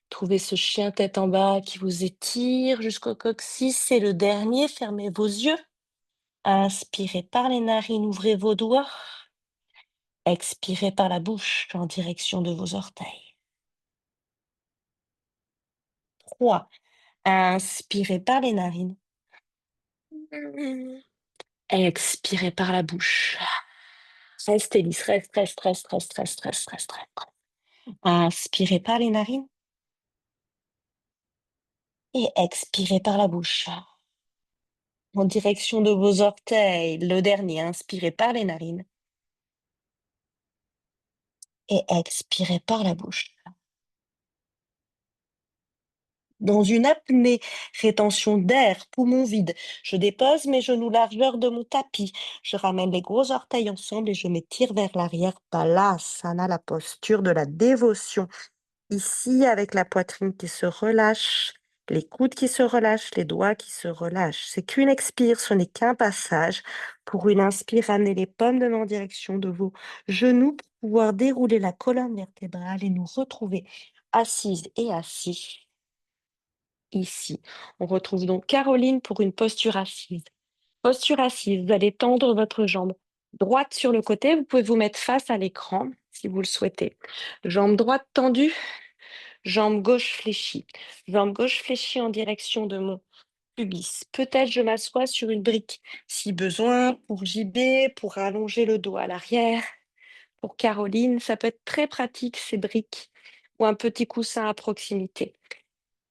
Trouvez ce chien tête en bas qui vous étire jusqu'au coccyx. C'est le dernier. Fermez vos yeux. Inspirez par les narines, ouvrez vos doigts. Expirez par la bouche en direction de vos orteils. 3. Inspirez par les narines. Expirez par la bouche. Restez lisse, reste. Inspirez par les narines et expirez par la bouche. En direction de vos orteils, le dernier, inspirez par les narines et expirez par la bouche. Dans une apnée, rétention d'air, poumon vide, je dépose mes genoux largeur de mon tapis. Je ramène les gros orteils ensemble et je m'étire vers l'arrière. Balasana, la posture de la dévotion. Ici, avec la poitrine qui se relâche, les coudes qui se relâchent, les doigts qui se relâchent. C'est qu'une expire, ce n'est qu'un passage. Pour une inspire, ramenez les pommes de main en direction de vos genoux pour pouvoir dérouler la colonne vertébrale et nous retrouver assises et assis ici. On retrouve donc Caroline pour une posture assise. Posture assise, vous allez tendre votre jambe droite sur le côté. Vous pouvez vous mettre face à l'écran si vous le souhaitez. Jambe droite tendue, jambe gauche fléchie. Jambe gauche fléchie en direction de mon pubis. Peut-être je m'assois sur une brique si besoin pour JB, pour allonger le dos à l'arrière. Pour Caroline, ça peut être très pratique ces briques ou un petit coussin à proximité.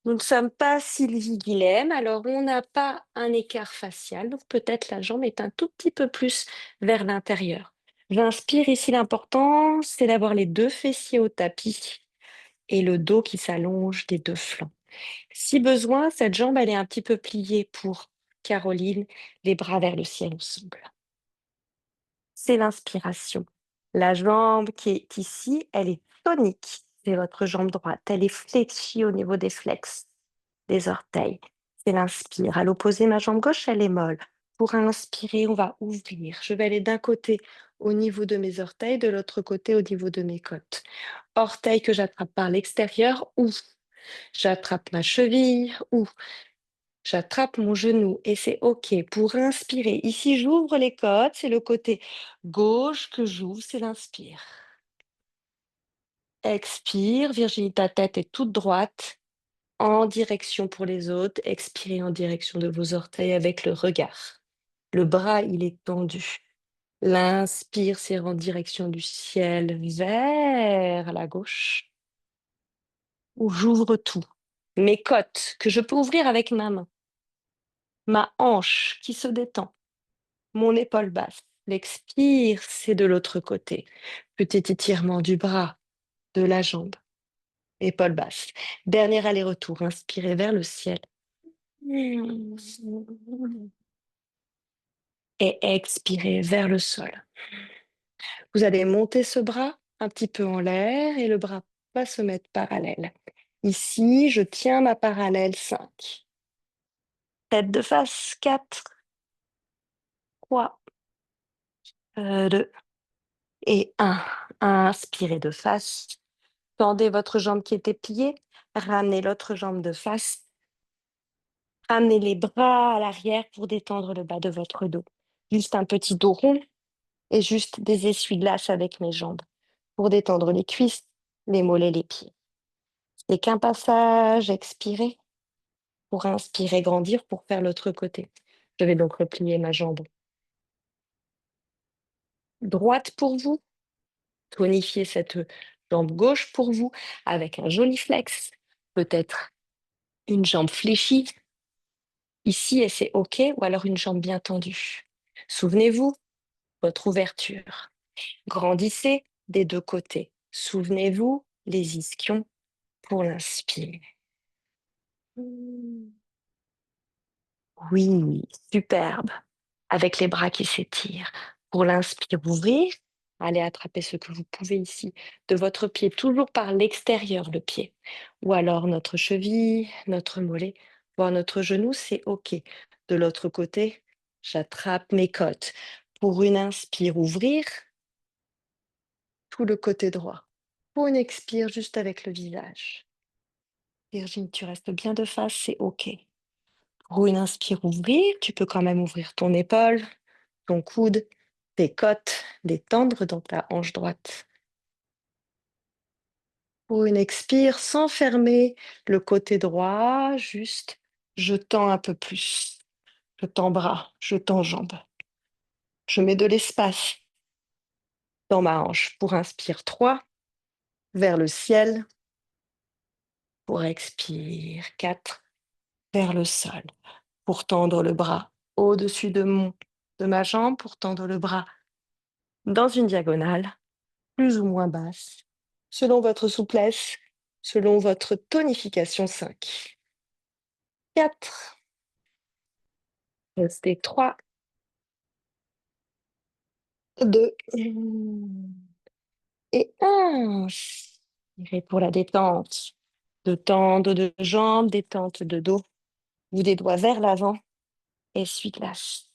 Nous ne sommes pas Sylvie Guilhem, alors on n'a pas un écart facial, donc peut-être la jambe est un tout petit peu plus vers l'intérieur. J'inspire ici, l'important, c'est d'avoir les deux fessiers au tapis et le dos qui s'allonge des deux flancs. Si besoin, cette jambe, elle est un petit peu pliée pour Caroline, les bras vers le ciel ensemble. C'est l'inspiration. La jambe qui est ici, elle est tonique. C'est votre jambe droite. Elle est fléchie au niveau des flexes des orteils. C'est l'inspire. À l'opposé, ma jambe gauche, elle est molle. Pour inspirer, on va ouvrir. Je vais aller d'un côté au niveau de mes orteils, de l'autre côté au niveau de mes côtes. Orteil que j'attrape par l'extérieur ou j'attrape ma cheville ou j'attrape mon genou et c'est OK. Pour inspirer, ici, j'ouvre les côtes. C'est le côté gauche que j'ouvre, c'est l'inspire. Expire, Virginie, ta tête est toute droite. En direction pour les autres, expirez en direction de vos orteils avec le regard. Le bras, il est tendu. L'inspire, c'est en direction du ciel vers la gauche, où j'ouvre tout. Mes côtes, que je peux ouvrir avec ma main. Ma hanche qui se détend. Mon épaule basse. L'expire, c'est de l'autre côté. Petit étirement du bras, de la jambe. Épaule basse. Dernier aller-retour. Inspirez vers le ciel. Et expirez vers le sol. Vous allez monter ce bras un petit peu en l'air et le bras va se mettre parallèle. Ici, je tiens ma parallèle 5. Tête de face 4, 3, 2 et 1. Inspirez de face. Tendez votre jambe qui était pliée. Ramenez l'autre jambe de face. Ramenez les bras à l'arrière pour détendre le bas de votre dos. Juste un petit dos rond et juste des essuie-glaces avec mes jambes pour détendre les cuisses, les mollets, les pieds. C'est qu'un passage, expirez pour inspirer, grandir pour faire l'autre côté. Je vais donc replier ma jambe droite pour vous, tonifier cette Jambe gauche pour vous, avec un joli flex. Peut-être une jambe fléchie ici et c'est OK, ou alors une jambe bien tendue. Souvenez-vous, votre ouverture. Grandissez des deux côtés. Souvenez-vous, les ischions pour l'inspire. Oui, superbe. Avec les bras qui s'étirent. Pour l'inspire, ouvrir. Allez attraper ce que vous pouvez ici de votre pied, toujours par l'extérieur, le pied. Ou alors notre cheville, notre mollet, voire notre genou, c'est OK. De l'autre côté, j'attrape mes côtes. Pour une inspire, ouvrir tout le côté droit. Pour une expire, juste avec le visage. Virginie, tu restes bien de face, c'est OK. Pour une inspire, ouvrir, tu peux quand même ouvrir ton épaule, ton coude, tes côtes, détendre dans ta hanche droite. Pour une expire, sans fermer le côté droit, juste je tends un peu plus. Je tends bras, je tends jambes. Je mets de l'espace dans ma hanche. Pour inspire 3, vers le ciel. Pour expire 4, vers le sol. Pour tendre le bras au-dessus de ma jambe, pour tendre le bras dans une diagonale, plus ou moins basse, selon votre souplesse, selon votre tonification. 5, 4, restez 3, 2 et 1. Inspirez pour la détente. Détente de jambes, détente de dos. Vous des doigts vers l'avant. Essuie-glace.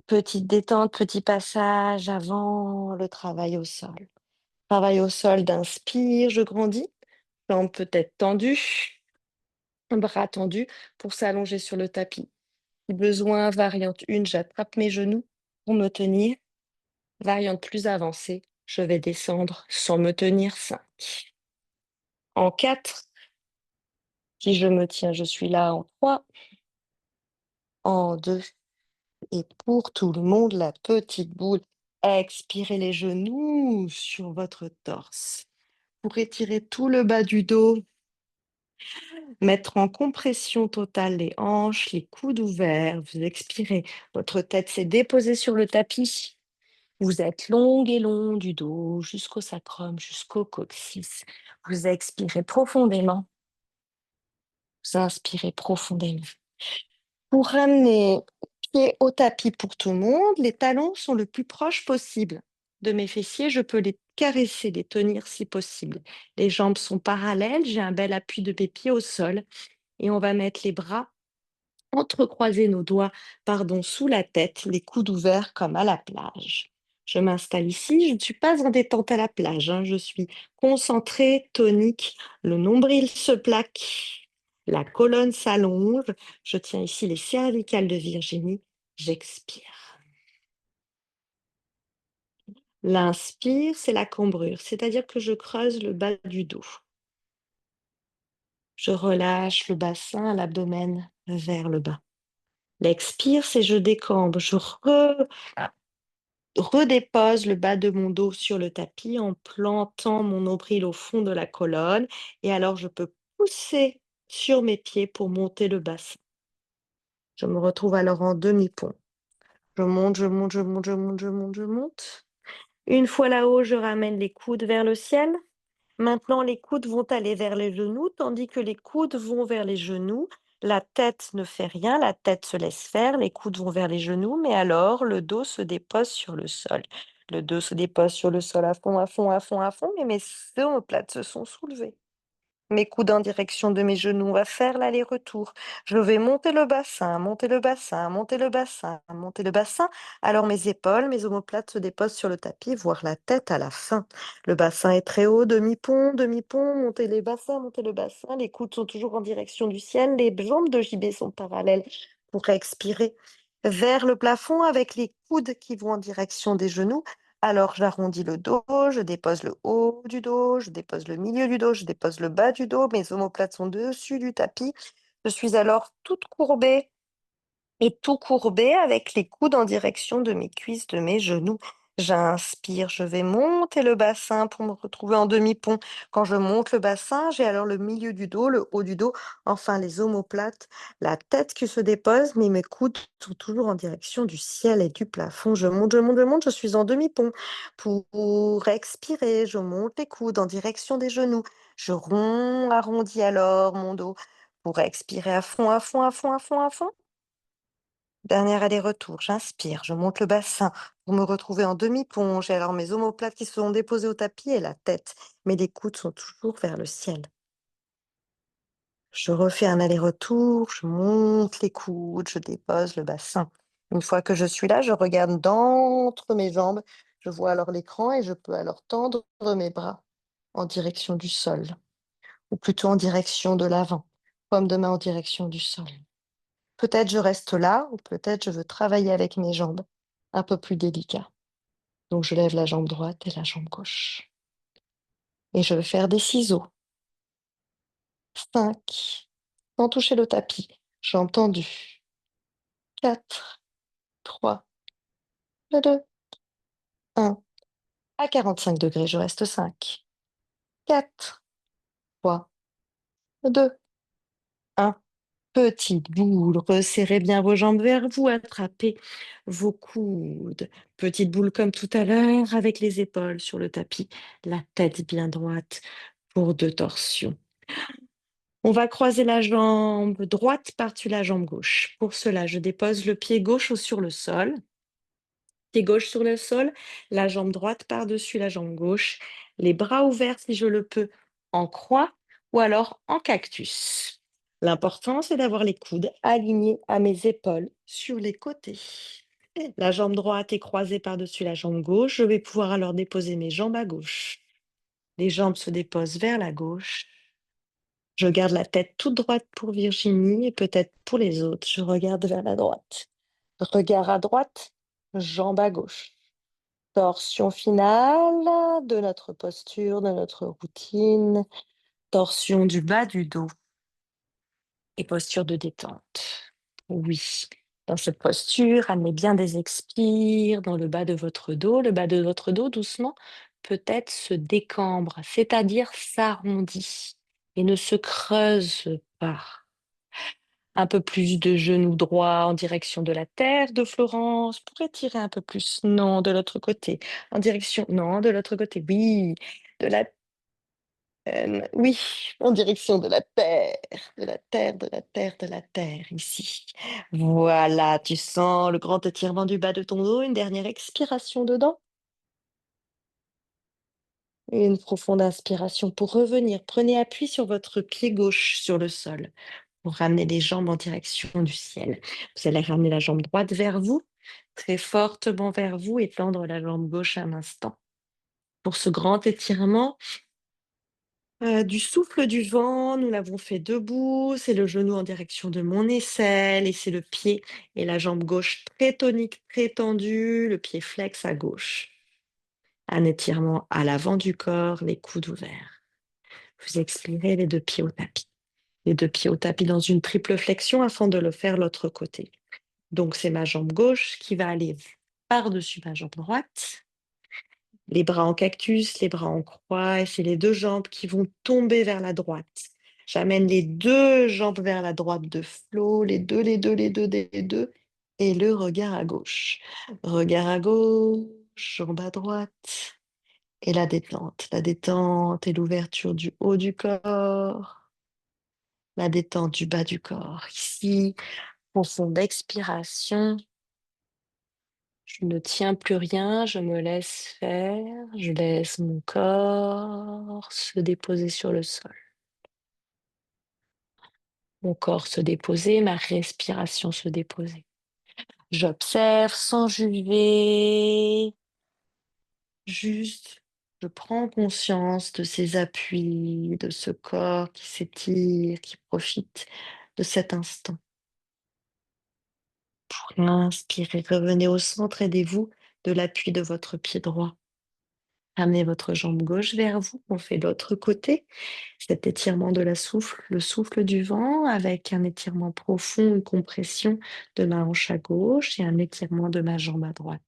Petite détente, petit passage avant le travail au sol. Travail au sol d'inspire, je grandis. Jambes peut-être tendues, bras tendus pour s'allonger sur le tapis. Si besoin, variante 1, j'attrape mes genoux pour me tenir. Variante plus avancée, je vais descendre sans me tenir. 5. En 4, si je me tiens, je suis là. En 3, en 2, et pour tout le monde, la petite boule. Expirez les genoux sur votre torse. Pour étirer tout le bas du dos, mettre en compression totale les hanches, les coudes ouverts. Vous expirez. Votre tête s'est déposée sur le tapis. Vous êtes longue et long du dos jusqu'au sacrum, jusqu'au coccyx. Vous expirez profondément. Vous inspirez profondément. Pour ramener les pieds au tapis pour tout le monde, les talons sont le plus proche possible de mes fessiers. Je peux les caresser, les tenir si possible. Les jambes sont parallèles. J'ai un bel appui de mes pieds au sol. Et on va mettre les bras, entrecroiser nos doigts, sous la tête, les coudes ouverts comme à la plage. Je m'installe ici, je ne suis pas en détente à la plage, hein, je suis concentrée, tonique, le nombril se plaque, la colonne s'allonge, je tiens ici les cervicales de Virginie, j'expire. L'inspire, c'est la cambrure, c'est-à-dire que je creuse le bas du dos. Je relâche le bassin, l'abdomen vers le bas. L'expire, c'est je décambre, redépose le bas de mon dos sur le tapis en plantant mon nombril au fond de la colonne. Et alors, je peux pousser sur mes pieds pour monter le bassin. Je me retrouve alors en demi-pont. Je monte, je monte, je monte, je monte, je monte, je monte. Une fois là-haut, je ramène les coudes vers le ciel. Maintenant, les coudes vont aller vers les genoux, tandis que les coudes vont vers les genoux. La tête ne fait rien, la tête se laisse faire, les coudes vont vers les genoux, mais alors le dos se dépose sur le sol. Le dos se dépose sur le sol à fond, à fond, à fond, à fond, mais mes omoplates se sont soulevées. Mes coudes en direction de mes genoux, on va faire l'aller-retour. Je vais monter le bassin, monter le bassin, monter le bassin, monter le bassin. Alors mes épaules, mes omoplates se déposent sur le tapis, voire la tête à la fin. Le bassin est très haut, demi-pont, montez les bassins, montez le bassin. Les coudes sont toujours en direction du ciel, les jambes de JB sont parallèles pour expirer vers le plafond avec les coudes qui vont en direction des genoux. Alors, j'arrondis le dos, je dépose le haut du dos, je dépose le milieu du dos, je dépose le bas du dos. Mes omoplates sont dessus du tapis. Je suis alors toute courbée et tout courbée avec les coudes en direction de mes cuisses, de mes genoux.
J'inspire, je vais monter le bassin pour me retrouver en demi-pont. Quand je monte le bassin, j'ai alors le milieu du dos, le haut du dos, enfin les omoplates, la tête qui se dépose, mais mes coudes sont toujours en direction du ciel et du plafond. Je monte, je monte, je monte, je suis en demi-pont. Pour expirer, je monte les coudes en direction des genoux. Je arrondis alors mon dos. Pour expirer à fond, à fond, à fond, à fond, à fond. Dernier aller-retour, j'inspire, je monte le bassin pour me retrouver en demi-pont. J'ai alors mes omoplates qui se sont déposées au tapis et la tête, mais les coudes sont toujours vers le ciel. Je refais un aller-retour, je monte les coudes, je dépose le bassin. Une fois que je suis là, je regarde d'entre mes jambes. Je vois alors l'écran et je peux alors tendre mes bras en direction du sol, ou plutôt en direction de l'avant, comme de main en direction du sol. Peut-être je reste là ou peut-être je veux travailler avec mes jambes, un peu plus délicat. Donc je lève la jambe droite et la jambe gauche. Et je vais faire des ciseaux. 5, sans toucher le tapis. Jambes tendues. 4, 3, 2, 1. À 45 degrés, je reste 5, 4, 3, 2, 1. Petite boule, resserrez bien vos jambes vers vous, attrapez vos coudes. Petite boule comme tout à l'heure, avec les épaules sur le tapis, la tête bien droite pour 2 torsions. On va croiser la jambe droite par-dessus la jambe gauche. Pour cela, je dépose le pied gauche sur le sol. Pied gauche sur le sol, la jambe droite par-dessus la jambe gauche, les bras ouverts si je le peux en croix ou alors en cactus. L'important, c'est d'avoir les coudes alignés à mes épaules sur les côtés. La jambe droite est croisée par-dessus la jambe gauche. Je vais pouvoir alors déposer mes jambes à gauche. Les jambes se déposent vers la gauche. Je garde la tête toute droite pour Virginie et peut-être pour les autres. Je regarde vers la droite. Regard à droite, jambe à gauche. Torsion finale de notre posture, de notre routine. Torsion du bas du dos et posture de détente. Oui, dans cette posture, amenez bien des expires dans le bas de votre dos. Le bas de votre dos, doucement, peut-être se décambre, c'est-à-dire s'arrondit et ne se creuse pas. Un peu plus de genoux droits en direction de la terre de Florence. Pour étirer un peu plus. Non, de l'autre côté. En direction. Non, de l'autre côté. Oui. De la oui, en direction de la terre, de la terre, de la terre, de la terre, ici. Voilà, tu sens le grand étirement du bas de ton dos, une dernière expiration dedans. Et une profonde inspiration pour revenir. Prenez appui sur votre pied gauche sur le sol pour ramener les jambes en direction du ciel. Vous allez ramener la jambe droite vers vous, très fortement vers vous, et tendre la jambe gauche un instant. Pour ce grand étirement, du souffle du vent, nous l'avons fait debout, c'est le genou en direction de mon aisselle et c'est le pied et la jambe gauche très tonique, très tendue, le pied flex à gauche. Un étirement à l'avant du corps, les coudes ouverts. Vous expirez les deux pieds au tapis. Les deux pieds au tapis dans une triple flexion afin de le faire l'autre côté. Donc c'est ma jambe gauche qui va aller par-dessus ma jambe droite. Les bras en cactus, les bras en croix, et c'est les deux jambes qui vont tomber vers la droite. J'amène les deux jambes vers la droite de flot, les deux, les deux, les deux, les deux, et le regard à gauche. Regard à gauche, jambe à droite, et la détente et l'ouverture du haut du corps, la détente du bas du corps. Ici, profonde expiration. Je ne tiens plus rien, je me laisse faire, je laisse mon corps se déposer sur le sol. Mon corps se déposer, ma respiration se déposer. J'observe sans juger, juste je prends conscience de ces appuis, de ce corps qui s'étire, qui profite de cet instant. Inspirez, revenez au centre, aidez-vous de l'appui de votre pied droit. Amenez votre jambe gauche vers vous, on fait l'autre côté. Cet étirement de la souffle, le souffle du vent avec un étirement profond, une compression de ma hanche à gauche et un étirement de ma jambe à droite.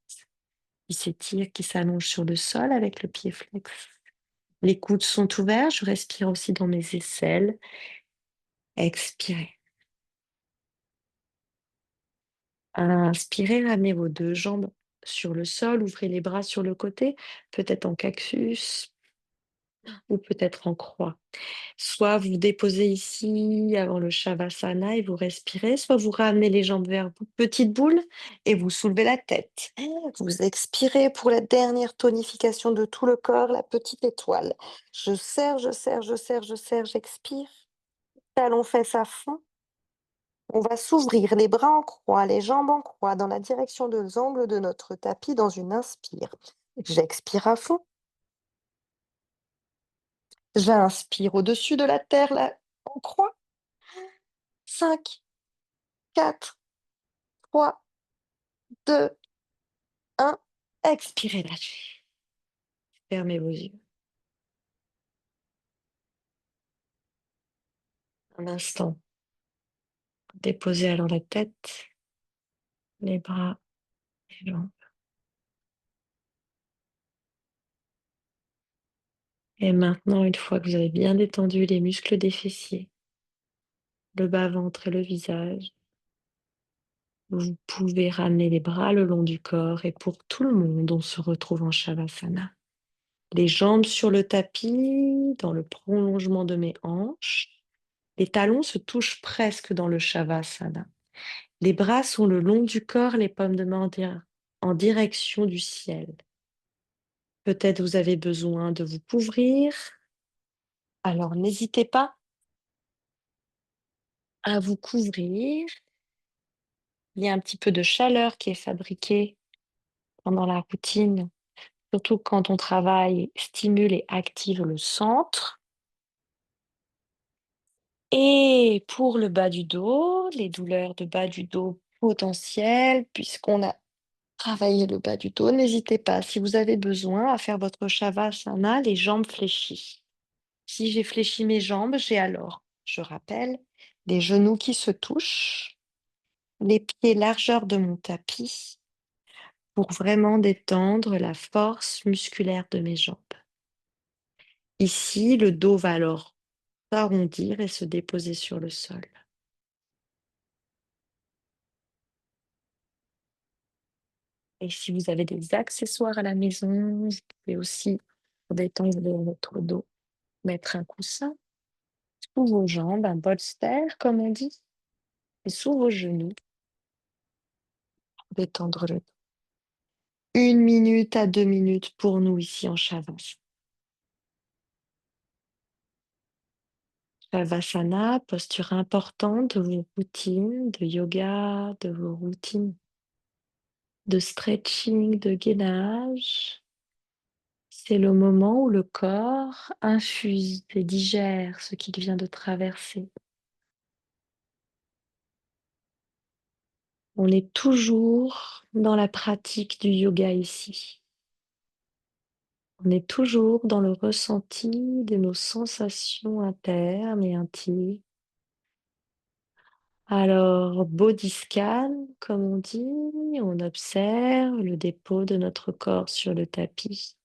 qui s'étire, qui s'allonge sur le sol avec le pied flex. Les coudes sont ouverts, je respire aussi dans mes aisselles. Expirez. Inspirez, ramenez vos deux jambes sur le sol, ouvrez les bras sur le côté, peut-être en cactus ou peut-être en croix. Soit vous déposez ici avant le Shavasana et vous respirez, soit vous ramenez les jambes vers vous, petite boule, et vous soulevez la tête. Vous expirez pour la dernière tonification de tout le corps, la petite étoile. Je serre, je serre, je serre, je serre, j'expire. Talons fesses à fond. On va s'ouvrir les bras en croix, les jambes en croix, dans la direction des angles de notre tapis dans une inspire. J'expire à fond. J'inspire au-dessus de la terre, là, en croix. 5, 4, 3, 2, 1. Expirez, lâchez. Fermez vos yeux. Un instant. Déposez alors la tête, les bras, les jambes. Et maintenant, une fois que vous avez bien détendu les muscles des fessiers, le bas-ventre et le visage, vous pouvez ramener les bras le long du corps et pour tout le monde, on se retrouve en Shavasana. Les jambes sur le tapis, dans le prolongement de mes hanches. Les talons se touchent presque dans le Shavasana. Les bras sont le long du corps, les paumes de main en direction du ciel. Peut-être vous avez besoin de vous couvrir. Alors n'hésitez pas à vous couvrir. Il y a un petit peu de chaleur qui est fabriquée pendant la routine, surtout quand on travaille, stimule et active le centre. Et pour le bas du dos, les douleurs de bas du dos potentielles, puisqu'on a travaillé le bas du dos, n'hésitez pas, si vous avez besoin, à faire votre Shavasana, les jambes fléchies. Si j'ai fléchi mes jambes, j'ai alors, je rappelle, les genoux qui se touchent, les pieds largeur de mon tapis, pour vraiment détendre la force musculaire de mes jambes. Ici, le dos va alors s'arrondir et se déposer sur le sol. Et si vous avez des accessoires à la maison, vous pouvez aussi, pour détendre votre dos, mettre un coussin sous vos jambes, un bolster, comme on dit, et sous vos genoux, pour détendre le dos. 1 minute à 2 minutes pour nous ici en Shavasana. Shavasana, posture importante de vos routines de yoga, de vos routines de stretching, de gainage. C'est le moment où le corps infuse et digère ce qu'il vient de traverser. On est toujours dans la pratique du yoga ici. On est toujours dans le ressenti de nos sensations internes et intimes. Alors, body scan, comme on dit, on observe le dépôt de notre corps sur le tapis.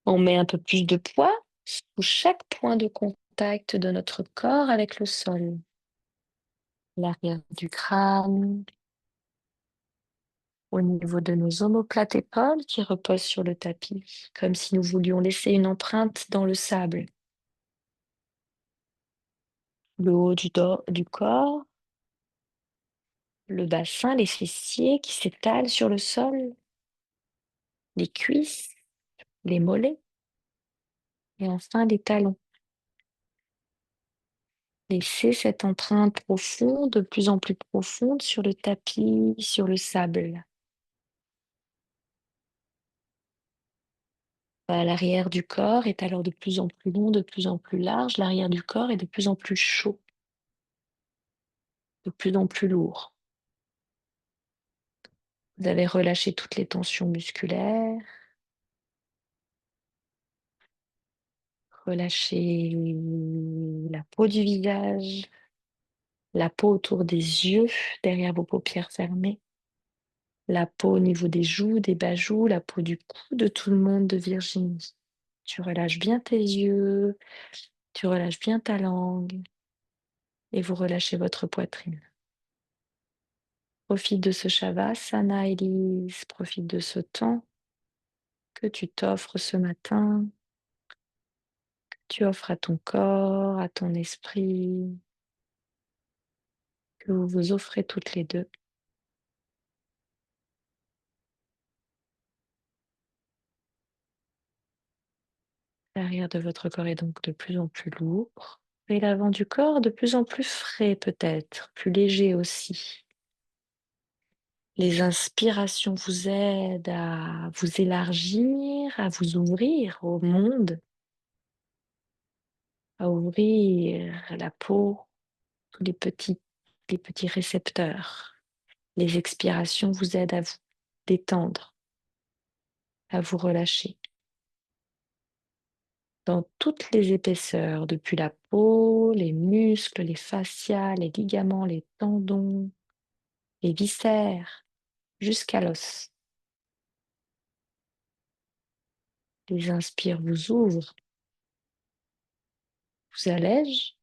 On met un peu plus de poids sous chaque point de contact de notre corps avec le sol. L'arrière du crâne, au niveau de nos omoplates épaules qui reposent sur le tapis, comme si nous voulions laisser une empreinte dans le sable. Le haut du corps, le bassin, les fessiers qui s'étalent sur le sol, les cuisses, les mollets et enfin les talons. Laissez cette empreinte profonde, de plus en plus profonde sur le tapis, sur le sable. L'arrière du corps est alors de plus en plus long, de plus en plus large. L'arrière du corps est de plus en plus chaud, de plus en plus lourd. Vous avez relâché toutes les tensions musculaires, relâché la peau du visage, la peau autour des yeux, derrière vos paupières fermées, la peau au niveau des joues, des bas joues, la peau du cou de tout le monde de Virginie. Tu relâches bien tes yeux, tu relâches bien ta langue et vous relâchez votre poitrine. Profite de ce Shavasana, Élise, profite de ce temps que tu t'offres ce matin, que tu offres à ton corps, à ton esprit, que vous vous offrez toutes les deux. L'arrière de votre corps est donc de plus en plus lourd et l'avant du corps de plus en plus frais peut-être, plus léger aussi. Les inspirations vous aident à vous élargir, à vous ouvrir au monde, à ouvrir la peau, tous les petits récepteurs. Les expirations vous aident à vous détendre, à vous relâcher dans toutes les épaisseurs, depuis la peau, les muscles, les fascias, les ligaments, les tendons, les viscères, jusqu'à l'os. Les inspires vous ouvrent, vous allègent,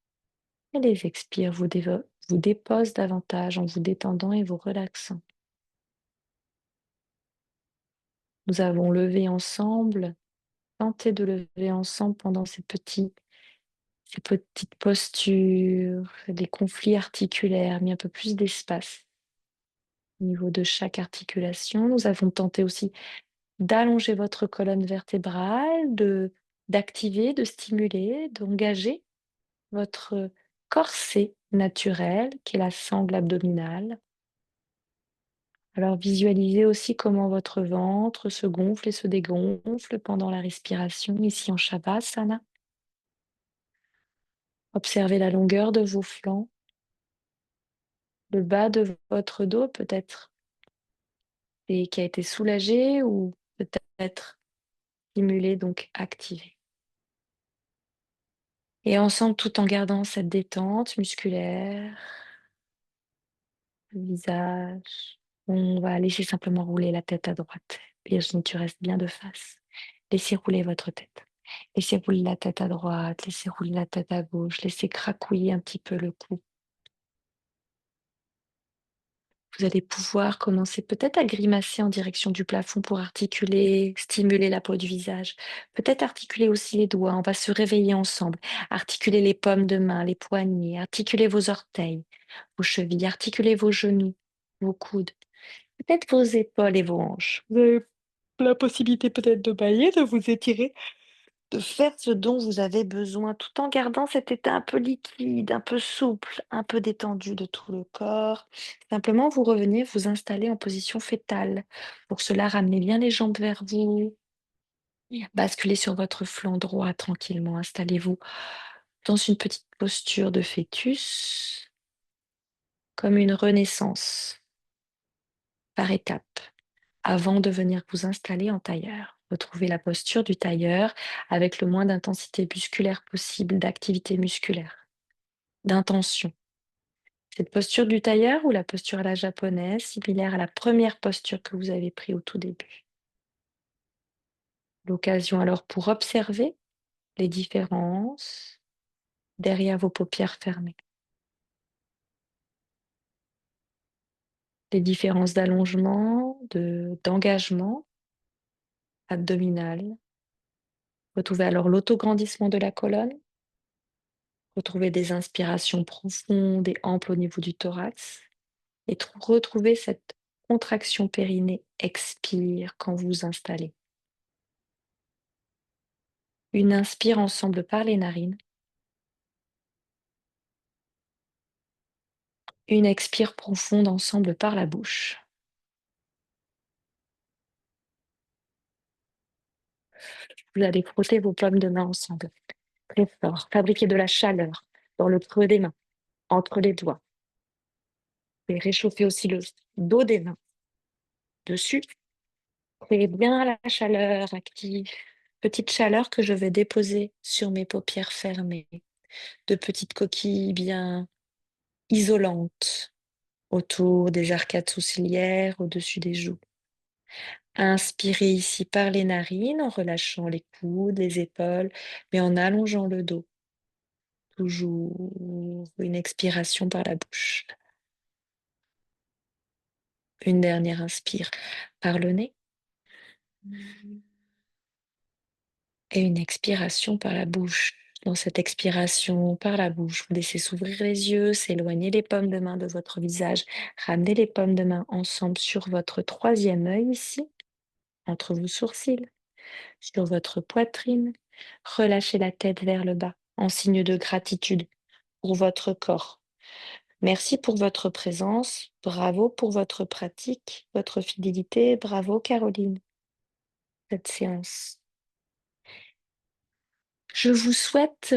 et les expires vous déposent davantage en vous détendant et vous relaxant. Nous avons levé ensemble, tenté de lever ensemble pendant ces petites postures, des conflits articulaires, mis un peu plus d'espace au niveau de chaque articulation. Nous avons tenté aussi d'allonger votre colonne vertébrale, d'activer, de stimuler, d'engager votre corset naturel qui est la sangle abdominale. Alors visualisez aussi comment votre ventre se gonfle et se dégonfle pendant la respiration ici en Shavasana. Observez la longueur de vos flancs, le bas de votre dos peut-être, et qui a été soulagé ou peut-être stimulé, donc activé. Et ensemble, tout en gardant cette détente musculaire, le visage, on va laisser simplement rouler la tête à droite. Virginie, tu restes bien de face. Laissez rouler votre tête. Laissez rouler la tête à droite, laissez rouler la tête à gauche, laissez cracouiller un petit peu le cou. Vous allez pouvoir commencer peut-être à grimacer en direction du plafond pour articuler, stimuler la peau du visage. Peut-être articuler aussi les doigts. On va se réveiller ensemble. Articuler les paumes de main, les poignets, articuler vos orteils, vos chevilles, articuler vos genoux, vos coudes, peut-être vos épaules et vos hanches. Vous avez la possibilité peut-être de bailler, de vous étirer, de faire ce dont vous avez besoin, tout en gardant cet état un peu liquide, un peu souple, un peu détendu de tout le corps. Simplement, vous revenez vous installer en position fétale. Pour cela, ramenez bien les jambes vers vous, basculez sur votre flanc droit tranquillement, installez-vous dans une petite posture de fœtus, comme une renaissance, par étapes, avant de venir vous installer en tailleur. Retrouvez la posture du tailleur avec le moins d'intensité musculaire possible, d'activité musculaire, d'intention. Cette posture du tailleur ou la posture à la japonaise, similaire à la première posture que vous avez prise au tout début. L'occasion alors pour observer les différences derrière vos paupières fermées. Les différences d'allongement, d'engagement abdominal. Retrouvez alors l'autograndissement de la colonne. Retrouvez des inspirations profondes et amples au niveau du thorax. Et retrouvez cette contraction périnée. Expire quand vous vous installez. Une inspire ensemble par les narines. Une expire profonde ensemble par la bouche. Vous allez frotter vos paumes de main ensemble. Très fort. Fabriquer de la chaleur dans le creux des mains, entre les doigts. Et réchauffer aussi le dos des mains. Dessus. Créez bien la chaleur active. Petite chaleur que je vais déposer sur mes paupières fermées. De petites coquilles bien isolantes. autour des arcades sourcilières, au-dessus des joues. Inspirez ici par les narines en relâchant les coudes, les épaules, mais en allongeant le dos. Toujours une expiration par la bouche. Une dernière inspire par le nez. Et une expiration par la bouche. Dans cette expiration par la bouche, vous laissez s'ouvrir les yeux, s'éloigner les paumes de main de votre visage, ramener les paumes de main ensemble sur votre troisième œil ici, entre vos sourcils, sur votre poitrine. Relâchez la tête vers le bas en signe de gratitude pour votre corps. Merci pour votre présence. Bravo pour votre pratique, votre fidélité. Bravo Caroline, cette séance. Je vous souhaite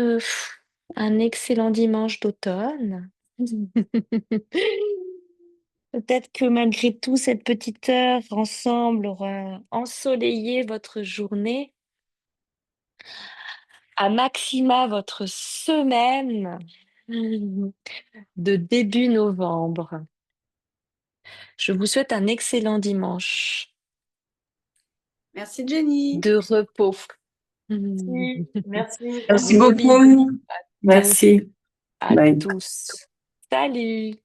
un excellent dimanche d'automne. Peut-être que malgré tout, cette petite heure ensemble aura ensoleillé votre journée, à maxima votre semaine de début novembre. Je vous souhaite un excellent dimanche
Merci Jenny.
de repos.
Merci. Merci.
Merci
Gros bisous
beaucoup.
à tous,
Merci.
à
Bye.
tous. Salut!